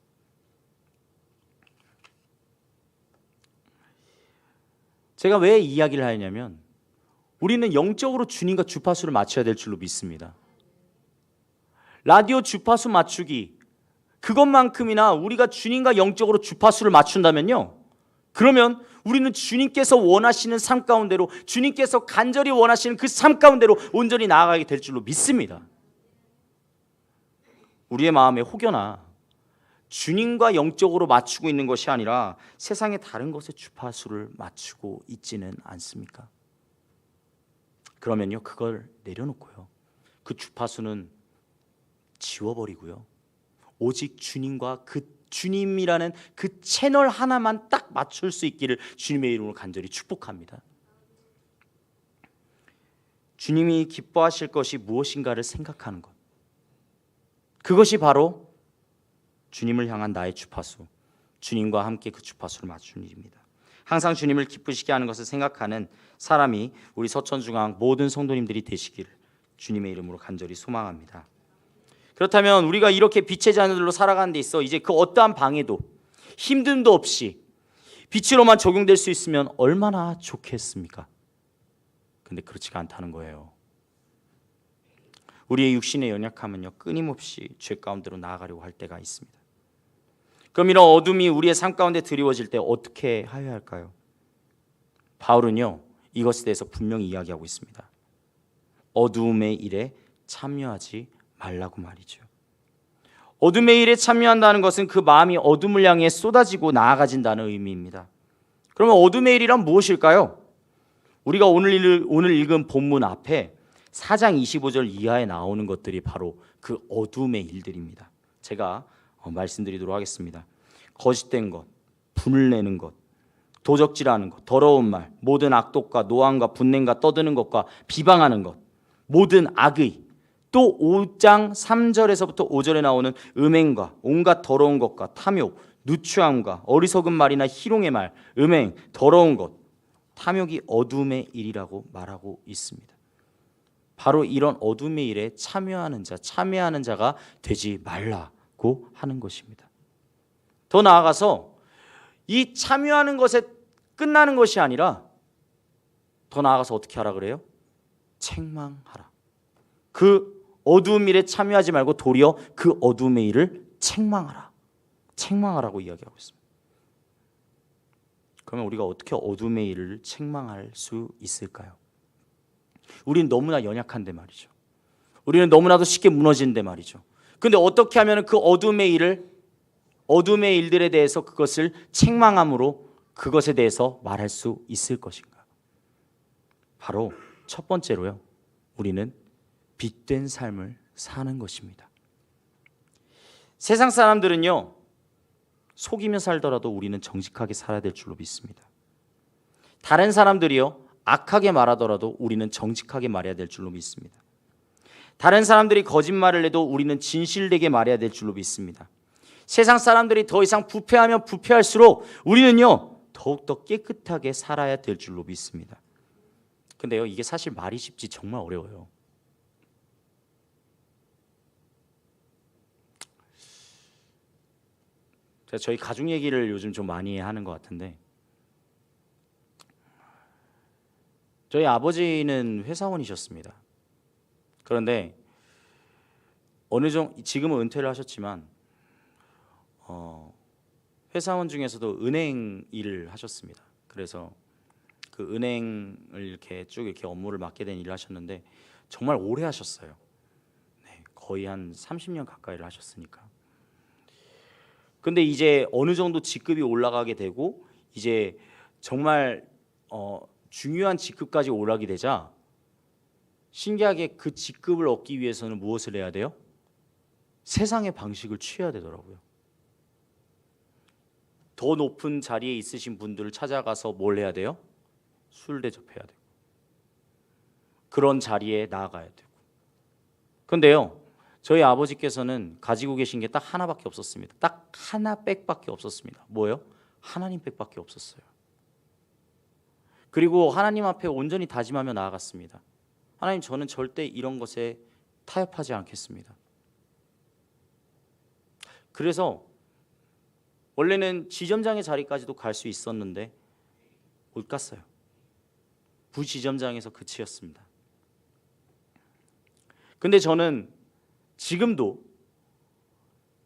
제가 왜 이 이야기를 하냐면, 우리는 영적으로 주님과 주파수를 맞춰야 될 줄로 믿습니다. 라디오 주파수 맞추기, 그것만큼이나 우리가 주님과 영적으로 주파수를 맞춘다면요, 그러면 우리는 주님께서 원하시는 삶 가운데로, 주님께서 간절히 원하시는 그 삶 가운데로 온전히 나아가게 될 줄로 믿습니다. 우리의 마음에 혹여나 주님과 영적으로 맞추고 있는 것이 아니라 세상의 다른 것에 주파수를 맞추고 있지는 않습니까? 그러면요, 그걸 내려놓고요, 그 주파수는 지워버리고요, 오직 주님과 그 주님이라는 그 채널 하나만 딱 맞출 수 있기를 주님의 이름으로 간절히 축복합니다. 주님이 기뻐하실 것이 무엇인가를 생각하는 것, 그것이 바로 주님을 향한 나의 주파수, 주님과 함께 그 주파수를 맞추는 일입니다. 항상 주님을 기쁘시게 하는 것을 생각하는 사람이 우리 서천중앙 모든 성도님들이 되시기를 주님의 이름으로 간절히 소망합니다. 그렇다면 우리가 이렇게 빛의 자녀들로 살아가는 데 있어 이제 그 어떠한 방해도 힘듦도 없이 빛으로만 적용될 수 있으면 얼마나 좋겠습니까? 근데 그렇지가 않다는 거예요. 우리의 육신의 연약함은요, 끊임없이 죄 가운데로 나아가려고 할 때가 있습니다. 그럼 이런 어둠이 우리의 삶 가운데 드리워질 때 어떻게 해야 할까요? 바울은요, 이것에 대해서 분명히 이야기하고 있습니다. 어두움의 일에 참여하지 말라고 말이죠. 어둠의 일에 참여한다는 것은 그 마음이 어둠을 향해 쏟아지고 나아가진다는 의미입니다. 그러면 어둠의 일이란 무엇일까요? 우리가 오늘 읽은 본문 앞에 4장 25절 이하에 나오는 것들이 바로 그 어둠의 일들입니다. 제가 말씀드리도록 하겠습니다. 거짓된 것, 분을 내는 것, 도적질하는 것, 더러운 말, 모든 악독과 노함과 분냄과 떠드는 것과 비방하는 것, 모든 악의, 또 5장 3절에서부터 5절에 나오는 음행과 온갖 더러운 것과 탐욕, 누추함과 어리석은 말이나 희롱의 말, 음행, 더러운 것, 탐욕이 어둠의 일이라고 말하고 있습니다. 바로 이런 어둠의 일에 참여하는 자가 되지 말라고 하는 것입니다. 더 나아가서 이 참여하는 것에 끝나는 것이 아니라 더 나아가서 어떻게 하라 그래요? 책망하라. 그 어두운 일에 참여하지 말고 도리어 그 어둠의 일을 책망하라. 책망하라고 이야기하고 있습니다. 그러면 우리가 어떻게 어둠의 일을 책망할 수 있을까요? 우리는 너무나 연약한데 말이죠. 우리는 너무나도 쉽게 무너지는데 말이죠. 그런데 어떻게 하면 그 어둠의 일들에 대해서 그것을 책망함으로 그것에 대해서 말할 수 있을 것인가? 바로 첫 번째로요, 우리는 빛된 삶을 사는 것입니다. 세상 사람들은요, 속이며 살더라도 우리는 정직하게 살아야 될 줄로 믿습니다. 다른 사람들이요, 악하게 말하더라도 우리는 정직하게 말해야 될 줄로 믿습니다. 다른 사람들이 거짓말을 해도 우리는 진실되게 말해야 될 줄로 믿습니다. 세상 사람들이 더 이상 부패하면 부패할수록 우리는요, 더욱더 깨끗하게 살아야 될 줄로 믿습니다. 근데요, 이게 사실 말이 쉽지 정말 어려워요. 제가 저희 가족 얘기를 요즘 좀 많이 하는 것 같은데, 저희 아버지는 회사원이셨습니다. 그런데 어느 정도 지금은 은퇴를 하셨지만 회사원 중에서도 은행 일을 하셨습니다. 그래서 그 은행을 이렇게 쭉 이렇게 업무를 맡게 된 일을 하셨는데 정말 오래 하셨어요. 네, 거의 한 30년 가까이를 하셨으니까. 근데 이제 어느 정도 직급이 올라가게 되고 이제 정말 중요한 직급까지 올라가게 되자 신기하게 그 직급을 얻기 위해서는 무엇을 해야 돼요? 세상의 방식을 취해야 되더라고요. 더 높은 자리에 있으신 분들을 찾아가서 뭘 해야 돼요? 술 대접해야 되고 그런 자리에 나아가야 되고. 그런데요, 저희 아버지께서는 가지고 계신 게 딱 하나밖에 없었습니다. 딱 하나 백밖에 없었습니다. 뭐예요? 하나님 백밖에 없었어요. 그리고 하나님 앞에 온전히 다짐하며 나아갔습니다. 하나님, 저는 절대 이런 것에 타협하지 않겠습니다. 그래서 원래는 지점장의 자리까지도 갈 수 있었는데 못 갔어요. 부지점장에서 그치였습니다. 근데 저는 지금도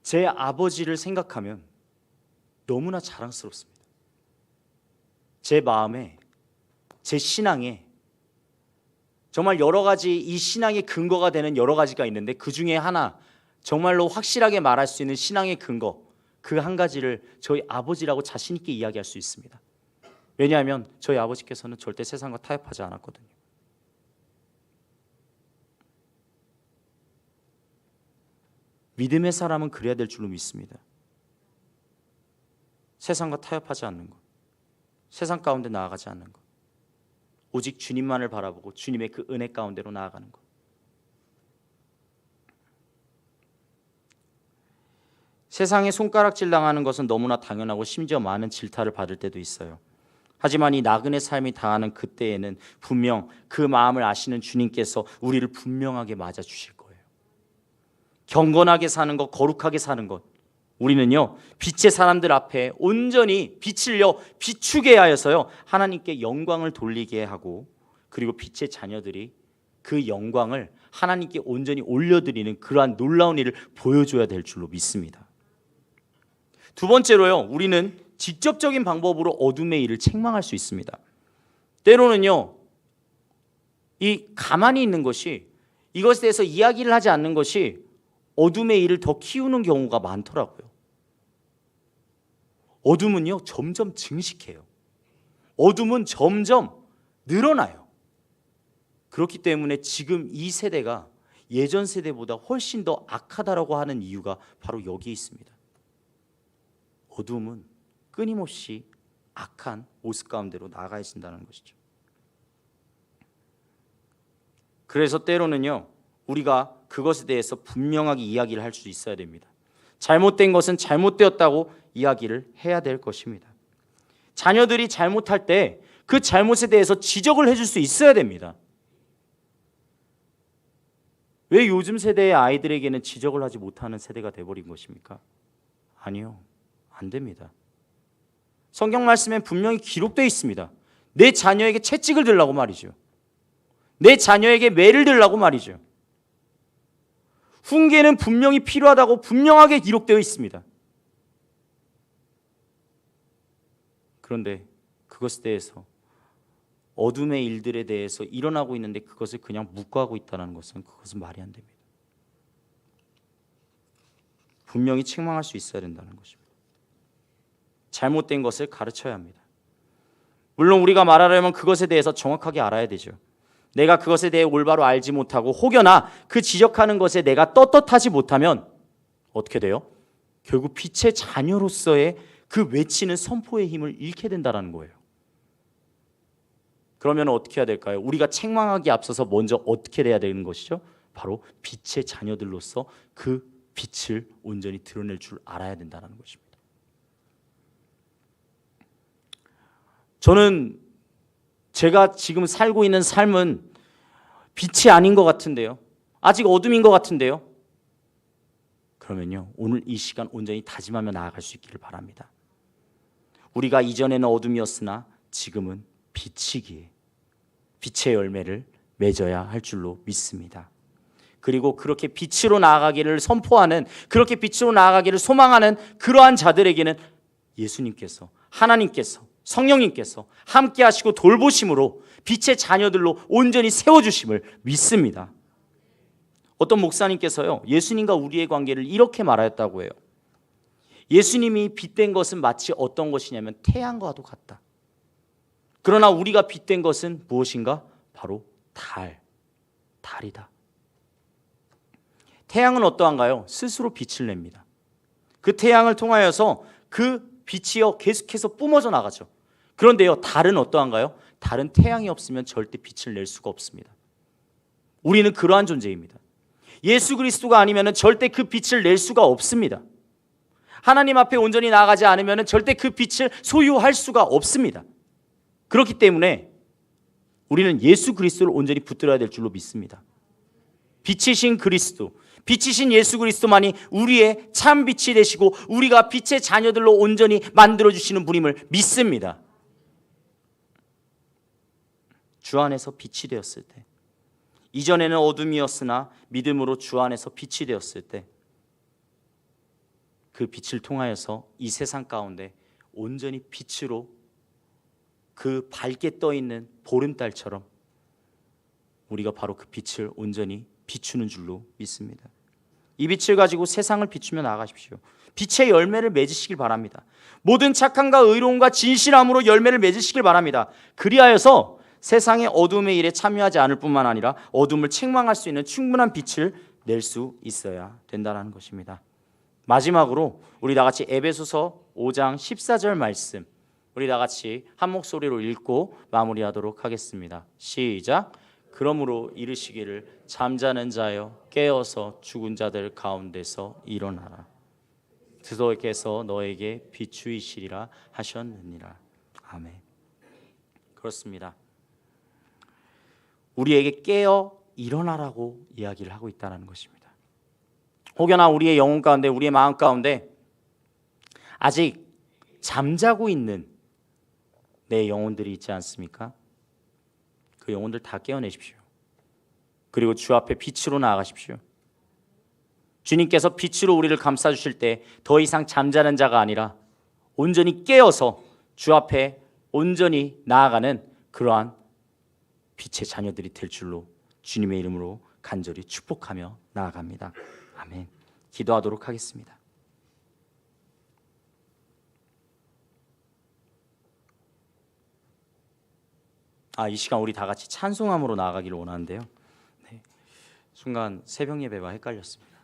제 아버지를 생각하면 너무나 자랑스럽습니다. 제 마음에, 제 신앙에 정말 여러 가지 이 신앙의 근거가 되는 여러 가지가 있는데 그 중에 하나, 정말로 확실하게 말할 수 있는 신앙의 근거, 그 한 가지를 저희 아버지라고 자신 있게 이야기할 수 있습니다. 왜냐하면 저희 아버지께서는 절대 세상과 타협하지 않았거든요. 믿음의 사람은 그래야 될 줄로 믿습니다. 세상과 타협하지 않는 것, 세상 가운데 나아가지 않는 것, 오직 주님만을 바라보고 주님의 그 은혜 가운데로 나아가는 것. 세상에 손가락질 당하는 것은 너무나 당연하고 심지어 많은 질타를 받을 때도 있어요. 하지만 이 나그네 삶이 당하는 그때에는 분명 그 마음을 아시는 주님께서 우리를 분명하게 맞아주실 거예요. 경건하게 사는 것, 거룩하게 사는 것, 우리는요 빛의 사람들 앞에 온전히 빛을요 비추게 하여서요 하나님께 영광을 돌리게 하고, 그리고 빛의 자녀들이 그 영광을 하나님께 온전히 올려드리는 그러한 놀라운 일을 보여줘야 될 줄로 믿습니다. 두 번째로요, 우리는 직접적인 방법으로 어둠의 일을 책망할 수 있습니다. 때로는요 이 가만히 있는 것이, 이것에 대해서 이야기를 하지 않는 것이 어둠의 일을 더 키우는 경우가 많더라고요. 어둠은요 점점 증식해요. 어둠은 점점 늘어나요. 그렇기 때문에 지금 이 세대가 예전 세대보다 훨씬 더 악하다라고 하는 이유가 바로 여기에 있습니다. 어둠은 끊임없이 악한 모습 가운데로 나아가신다는 것이죠. 그래서 때로는요 우리가 그것에 대해서 분명하게 이야기를 할 수 있어야 됩니다. 잘못된 것은 잘못되었다고 이야기를 해야 될 것입니다. 자녀들이 잘못할 때 그 잘못에 대해서 지적을 해줄 수 있어야 됩니다. 왜 요즘 세대의 아이들에게는 지적을 하지 못하는 세대가 돼버린 것입니까? 아니요, 안 됩니다. 성경 말씀에 분명히 기록되어 있습니다. 내 자녀에게 채찍을 들라고 말이죠. 내 자녀에게 매를 들라고 말이죠. 훈계는 분명히 필요하다고 분명하게 기록되어 있습니다. 그런데 그것에 대해서, 어둠의 일들에 대해서 일어나고 있는데 그것을 그냥 묵과하고 있다는 것은, 그것은 말이 안 됩니다. 분명히 책망할 수 있어야 된다는 것입니다. 잘못된 것을 가르쳐야 합니다. 물론 우리가 말하려면 그것에 대해서 정확하게 알아야 되죠. 내가 그것에 대해 올바로 알지 못하고 혹여나 그 지적하는 것에 내가 떳떳하지 못하면 어떻게 돼요? 결국 빛의 자녀로서의 그 외치는 선포의 힘을 잃게 된다는 거예요. 그러면 어떻게 해야 될까요? 우리가 책망하기 앞서서 먼저 어떻게 해야 되는 것이죠? 바로 빛의 자녀들로서 그 빛을 온전히 드러낼 줄 알아야 된다는 것입니다. 저는 제가 지금 살고 있는 삶은 빛이 아닌 것 같은데요. 아직 어둠인 것 같은데요. 그러면요, 오늘 이 시간 온전히 다짐하며 나아갈 수 있기를 바랍니다. 우리가 이전에는 어둠이었으나 지금은 빛이기에 빛의 열매를 맺어야 할 줄로 믿습니다. 그리고 그렇게 빛으로 나아가기를 선포하는, 그렇게 빛으로 나아가기를 소망하는 그러한 자들에게는 예수님께서, 하나님께서, 성령님께서 함께 하시고 돌보심으로 빛의 자녀들로 온전히 세워주심을 믿습니다. 어떤 목사님께서요 예수님과 우리의 관계를 이렇게 말하였다고 해요. 예수님이 빛된 것은 마치 어떤 것이냐면 태양과도 같다. 그러나 우리가 빛된 것은 무엇인가? 바로 달이다. 태양은 어떠한가요? 스스로 빛을 냅니다. 그 태양을 통하여서 그 빛이요 계속해서 뿜어져 나가죠. 그런데요 달은 어떠한가요? 달은 태양이 없으면 절대 빛을 낼 수가 없습니다. 우리는 그러한 존재입니다. 예수 그리스도가 아니면 절대 그 빛을 낼 수가 없습니다. 하나님 앞에 온전히 나아가지 않으면 절대 그 빛을 소유할 수가 없습니다. 그렇기 때문에 우리는 예수 그리스도를 온전히 붙들어야 될 줄로 믿습니다. 빛이신 그리스도, 빛이신 예수 그리스도만이 우리의 참 빛이 되시고 우리가 빛의 자녀들로 온전히 만들어주시는 분임을 믿습니다. 주 안에서 빛이 되었을 때, 이전에는 어둠이었으나 믿음으로 주 안에서 빛이 되었을 때, 그 빛을 통하여서 이 세상 가운데 온전히 빛으로 그 밝게 떠있는 보름달처럼 우리가 바로 그 빛을 온전히 비추는 줄로 믿습니다. 이 빛을 가지고 세상을 비추며 나아가십시오. 빛의 열매를 맺으시길 바랍니다. 모든 착함과 의로움과 진실함으로 열매를 맺으시길 바랍니다. 그리하여서 세상의 어둠의 일에 참여하지 않을 뿐만 아니라 어둠을 책망할 수 있는 충분한 빛을 낼 수 있어야 된다는 것입니다. 마지막으로 우리 다 같이 에베소서 5장 14절 말씀, 우리 다 같이 한 목소리로 읽고 마무리하도록 하겠습니다. 시작. 그러므로 이르시기를 잠자는 자여 깨어서 죽은 자들 가운데서 일어나라. 그리스도께서 너에게 비추이시리라 하셨느니라. 아멘. 그렇습니다. 우리에게 깨어 일어나라고 이야기를 하고 있다는 것입니다. 혹여나 우리의 영혼 가운데, 우리의 마음 가운데 아직 잠자고 있는 내 영혼들이 있지 않습니까? 그 영혼들 다 깨어내십시오. 그리고 주 앞에 빛으로 나아가십시오. 주님께서 빛으로 우리를 감싸주실 때 더 이상 잠자는 자가 아니라 온전히 깨어서 주 앞에 온전히 나아가는 그러한 빛의 자녀들이 될 줄로 주님의 이름으로 간절히 축복하며 나아갑니다. 아멘. 기도하도록 하겠습니다. 이 시간 우리 다 같이 찬송함으로 나아가기를 원하는데요. 네. 순간 새벽 예배와 헷갈렸습니다.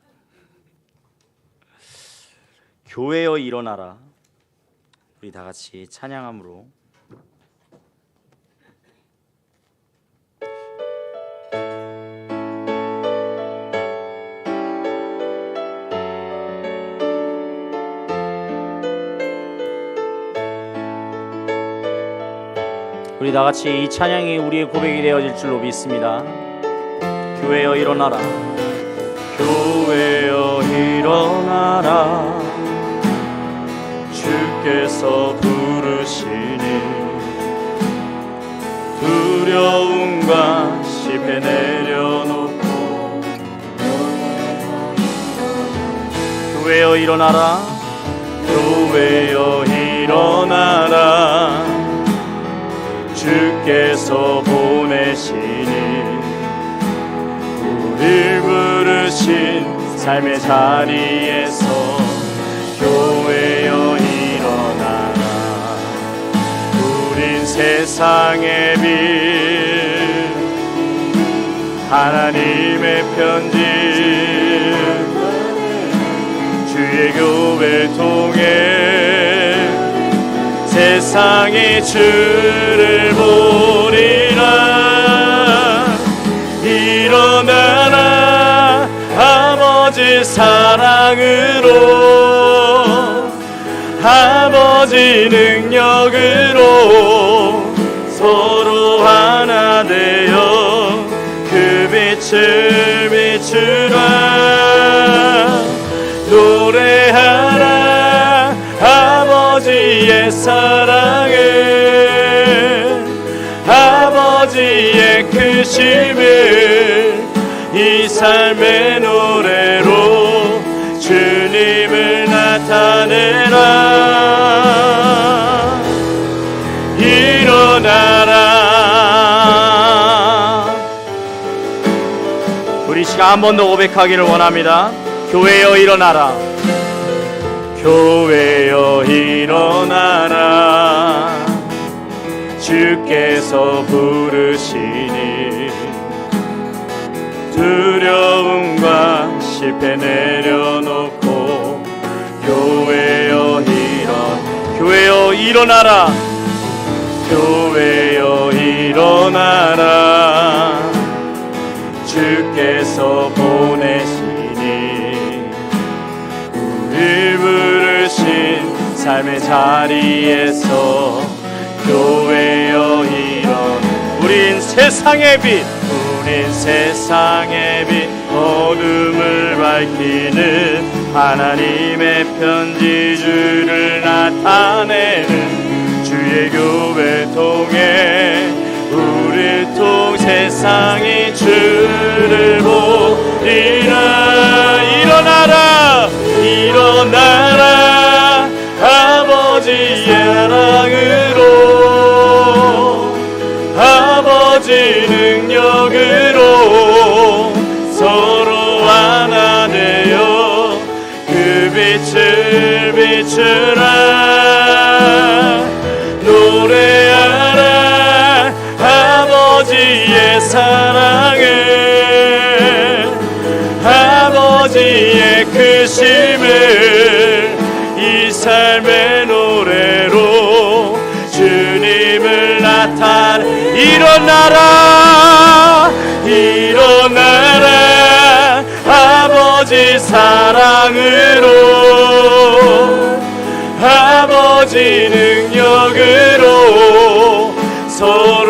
교회여 일어나라. 우리 다 같이 찬양함으로 우리 다 같이 이 찬양이 우리의 고백이 되어질 줄로 믿습니다. 교회여 일어나라. 교회여 일어나라. 주께서 부르시니 두려움과 시패 내려놓고 교회여 일어나라. 교회여 일어나라. 주께서 보내시니 우릴 부르신 삶의 자리에서 교회여 일어나라. 우린 세상의 빛 하나님의 편지 주의 교회 통해 세상의 주를 보리라. 일어나라. 아버지 사랑으로 아버지 능력으로 서로 하나 되어 그 빛을 비추라. 노래하라. 아버지의 사랑을 아버지의 크심을 이 삶의 노래로 주님을 나타내라. 일어나라. 우리 시간 한 번 더 고백하기를 원합니다. 교회여 일어나라. 교회여 일어나라. 주께서 부르시니 두려움과 실패 내려놓고 교회여 일어나라. 교회여 일어나라. 주께서 보내시니 우릴 부르신 삶의 자리에서 교회여 일어나. 우린 세상의 빛, 우린 세상의 빛, 어둠을 밝히는 하나님의 편지 주를 나타내는 주의 교회 통해 우릴 통 세상이 주를 보리라. 일어나라. 일어나라. 아버지의 사랑으로 아버지 능력으로 서로 하나 되어 그 빛을 비추라. 노래하라. 아버지의 사랑을 아버지의 크심을 이 삶의 노래로 주님을 나타내. 일어나라. 일어나라. 아버지 사랑으로 아버지 능력으로 서로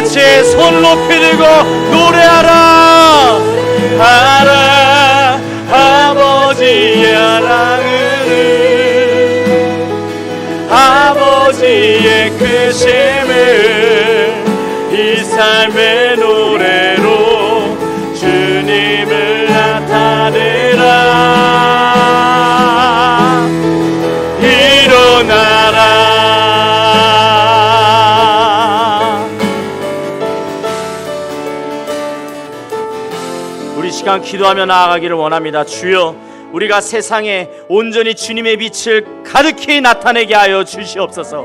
같이 손 높이 들고 노래하라. 하라 아버지의 사랑을, 아버지의 크심을 이 삶의 노래로 주님을 나타내라. 일어나라. 우리 시간 기도하며 나아가기를 원합니다. 주여, 우리가 세상에 온전히 주님의 빛을 가득히 나타내게 하여 주시옵소서.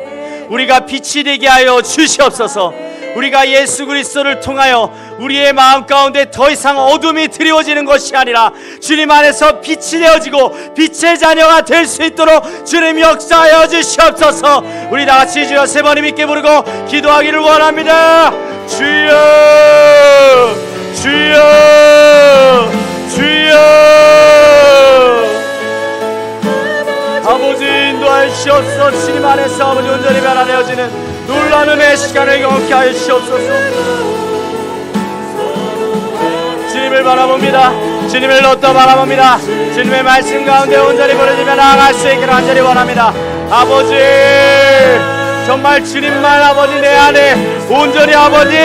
우리가 빛이 되게 하여 주시옵소서. 우리가 예수 그리스도를 통하여 우리의 마음 가운데 더 이상 어둠이 드리워지는 것이 아니라 주님 안에서 빛이 되어지고 빛의 자녀가 될 수 있도록 주님 역사하여 주시옵소서. 우리 다 같이 주여 세 번 힘있게 부르고 기도하기를 원합니다. 주여, 주여, 주여. 아버지 인도하시옵소서. 주님 안에서 아버지 온전히 변화되어지는 놀라운 은혜의 시간을 경험케 하여 주시옵소서. 주님을 바라봅니다. 주님을 얻어 바라봅니다. 주님의 말씀 가운데 온전히 부르짖며 나아갈 수 있기를 간절히 원합니다. 아버지, 정말 주님만 아버지 내 안에 온전히 아버지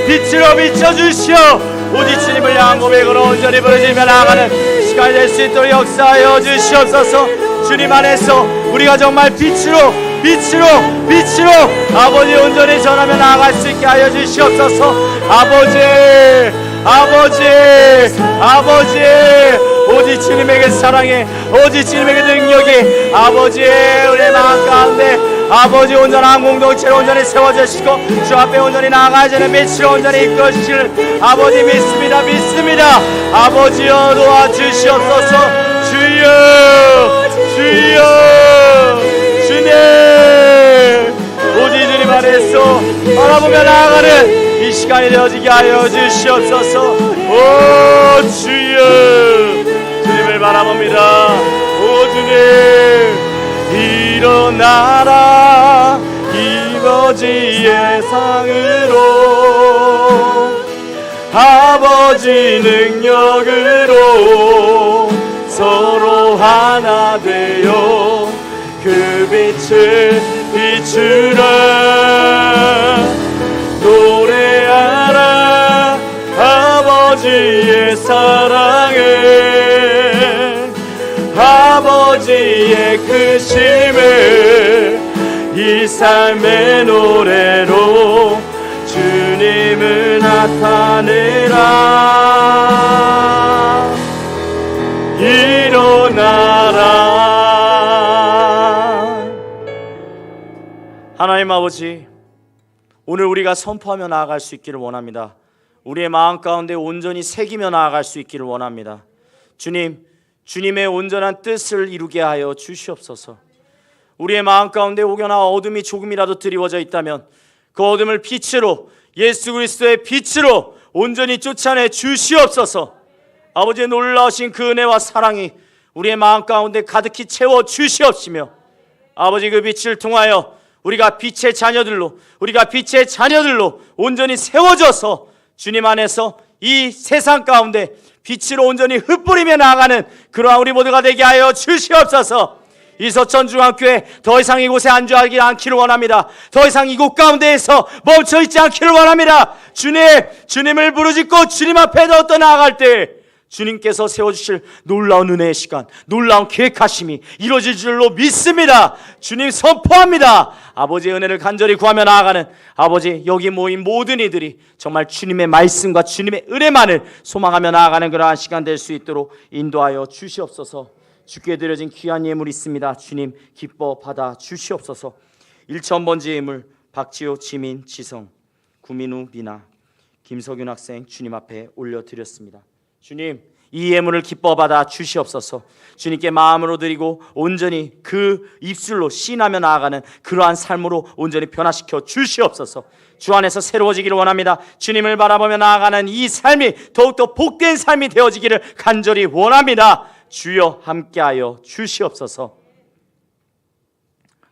빛으로 비춰주시오. 오직 주님을 향한 고백으로 온전히 부르짖며 나아가는 시간이 될 수 있도록 역사하여 주시옵소서. 주님 안에서 우리가 정말 빛으로 아버지 온전히 전하며 나아갈 수 있게 하여 주시옵소서. 아버지, 오직 주님에게 사랑해, 오직 주님에게 능력이 아버지 우리의 마음 가운데 아버지 온전한 공동체로 온전히 세워주시고 주 앞에 온전히 나아가시는 빛으로 온전히 이끌어 주시는 아버지 믿습니다. 아버지여 도와주시옵소서. 주여, 주님, 오직 주님 안에서 바라보며 나아가는 이 시간이 되어지게 하여 주시옵소서. 오 주여, 주님을 바라봅니다. 오 주님, 일어나라 아버지의 상으로, 아버지 능력으로 서로 하나 되어 그 빛을 비추라. 노래하라 아버지의 사랑을, 아버지의 크심을 이 삶의 노래로 주님을 나타내라. 일어나라. 하나님 아버지, 오늘 우리가 선포하며 나아갈 수 있기를 원합니다. 우리의 마음 가운데 온전히 새기며 나아갈 수 있기를 원합니다. 주님, 주님의 온전한 뜻을 이루게 하여 주시옵소서. 우리의 마음 가운데 혹여나 어둠이 조금이라도 드리워져 있다면 그 어둠을 빛으로, 예수 그리스도의 빛으로 온전히 쫓아내 주시옵소서. 아버지의 놀라우신 그 은혜와 사랑이 우리의 마음 가운데 가득히 채워 주시옵시며, 아버지 그 빛을 통하여 우리가 빛의 자녀들로 온전히 세워져서 주님 안에서 이 세상 가운데 빛으로 온전히 흩뿌리며 나아가는 그러한 우리 모두가 되게 하여 주시옵소서. 이서천중앙교회 더 이상 이곳에 안주하지 않기를 원합니다. 더 이상 이곳 가운데에서 멈춰있지 않기를 원합니다. 주님을 부르짖고 주님 앞에 더 나아갈 때 주님께서 세워주실 놀라운 은혜의 시간, 놀라운 계획하심이 이루어질 줄로 믿습니다. 주님 선포합니다. 아버지의 은혜를 간절히 구하며 나아가는 아버지, 여기 모인 모든 이들이 정말 주님의 말씀과 주님의 은혜만을 소망하며 나아가는 그러한 시간 될 수 있도록 인도하여 주시옵소서. 주께 드려진 귀한 예물이 있습니다. 주님 기뻐 받아 주시옵소서. 1,000번째 예물 박지호, 지민, 지성, 구민우, 미나, 김석윤 학생 주님 앞에 올려드렸습니다. 주님, 이 예물을 기뻐 받아 주시옵소서. 주님께 마음으로 드리고 온전히 그 입술로 시인하며 나아가는 그러한 삶으로 온전히 변화시켜 주시옵소서. 주 안에서 새로워지기를 원합니다. 주님을 바라보며 나아가는 이 삶이 더욱더 복된 삶이 되어지기를 간절히 원합니다. 주여 함께하여 주시옵소서.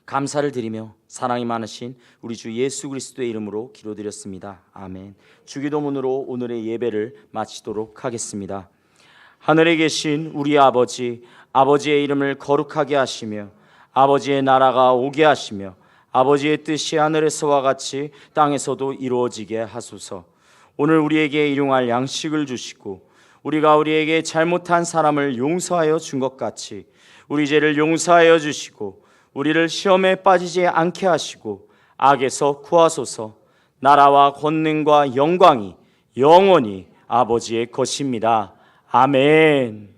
감사를 드리며 사랑이 많으신 우리 주 예수 그리스도의 이름으로 기도드렸습니다. 아멘. 주기도문으로 오늘의 예배를 마치도록 하겠습니다. 하늘에 계신 우리 아버지, 아버지의 이름을 거룩하게 하시며 아버지의 나라가 오게 하시며 아버지의 뜻이 하늘에서와 같이 땅에서도 이루어지게 하소서. 오늘 우리에게 일용할 양식을 주시고 우리가 우리에게 잘못한 사람을 용서하여 준 것 같이 우리 죄를 용서하여 주시고 우리를 시험에 빠지지 않게 하시고 악에서 구하소서. 나라와 권능과 영광이 영원히 아버지의 것입니다. 아멘.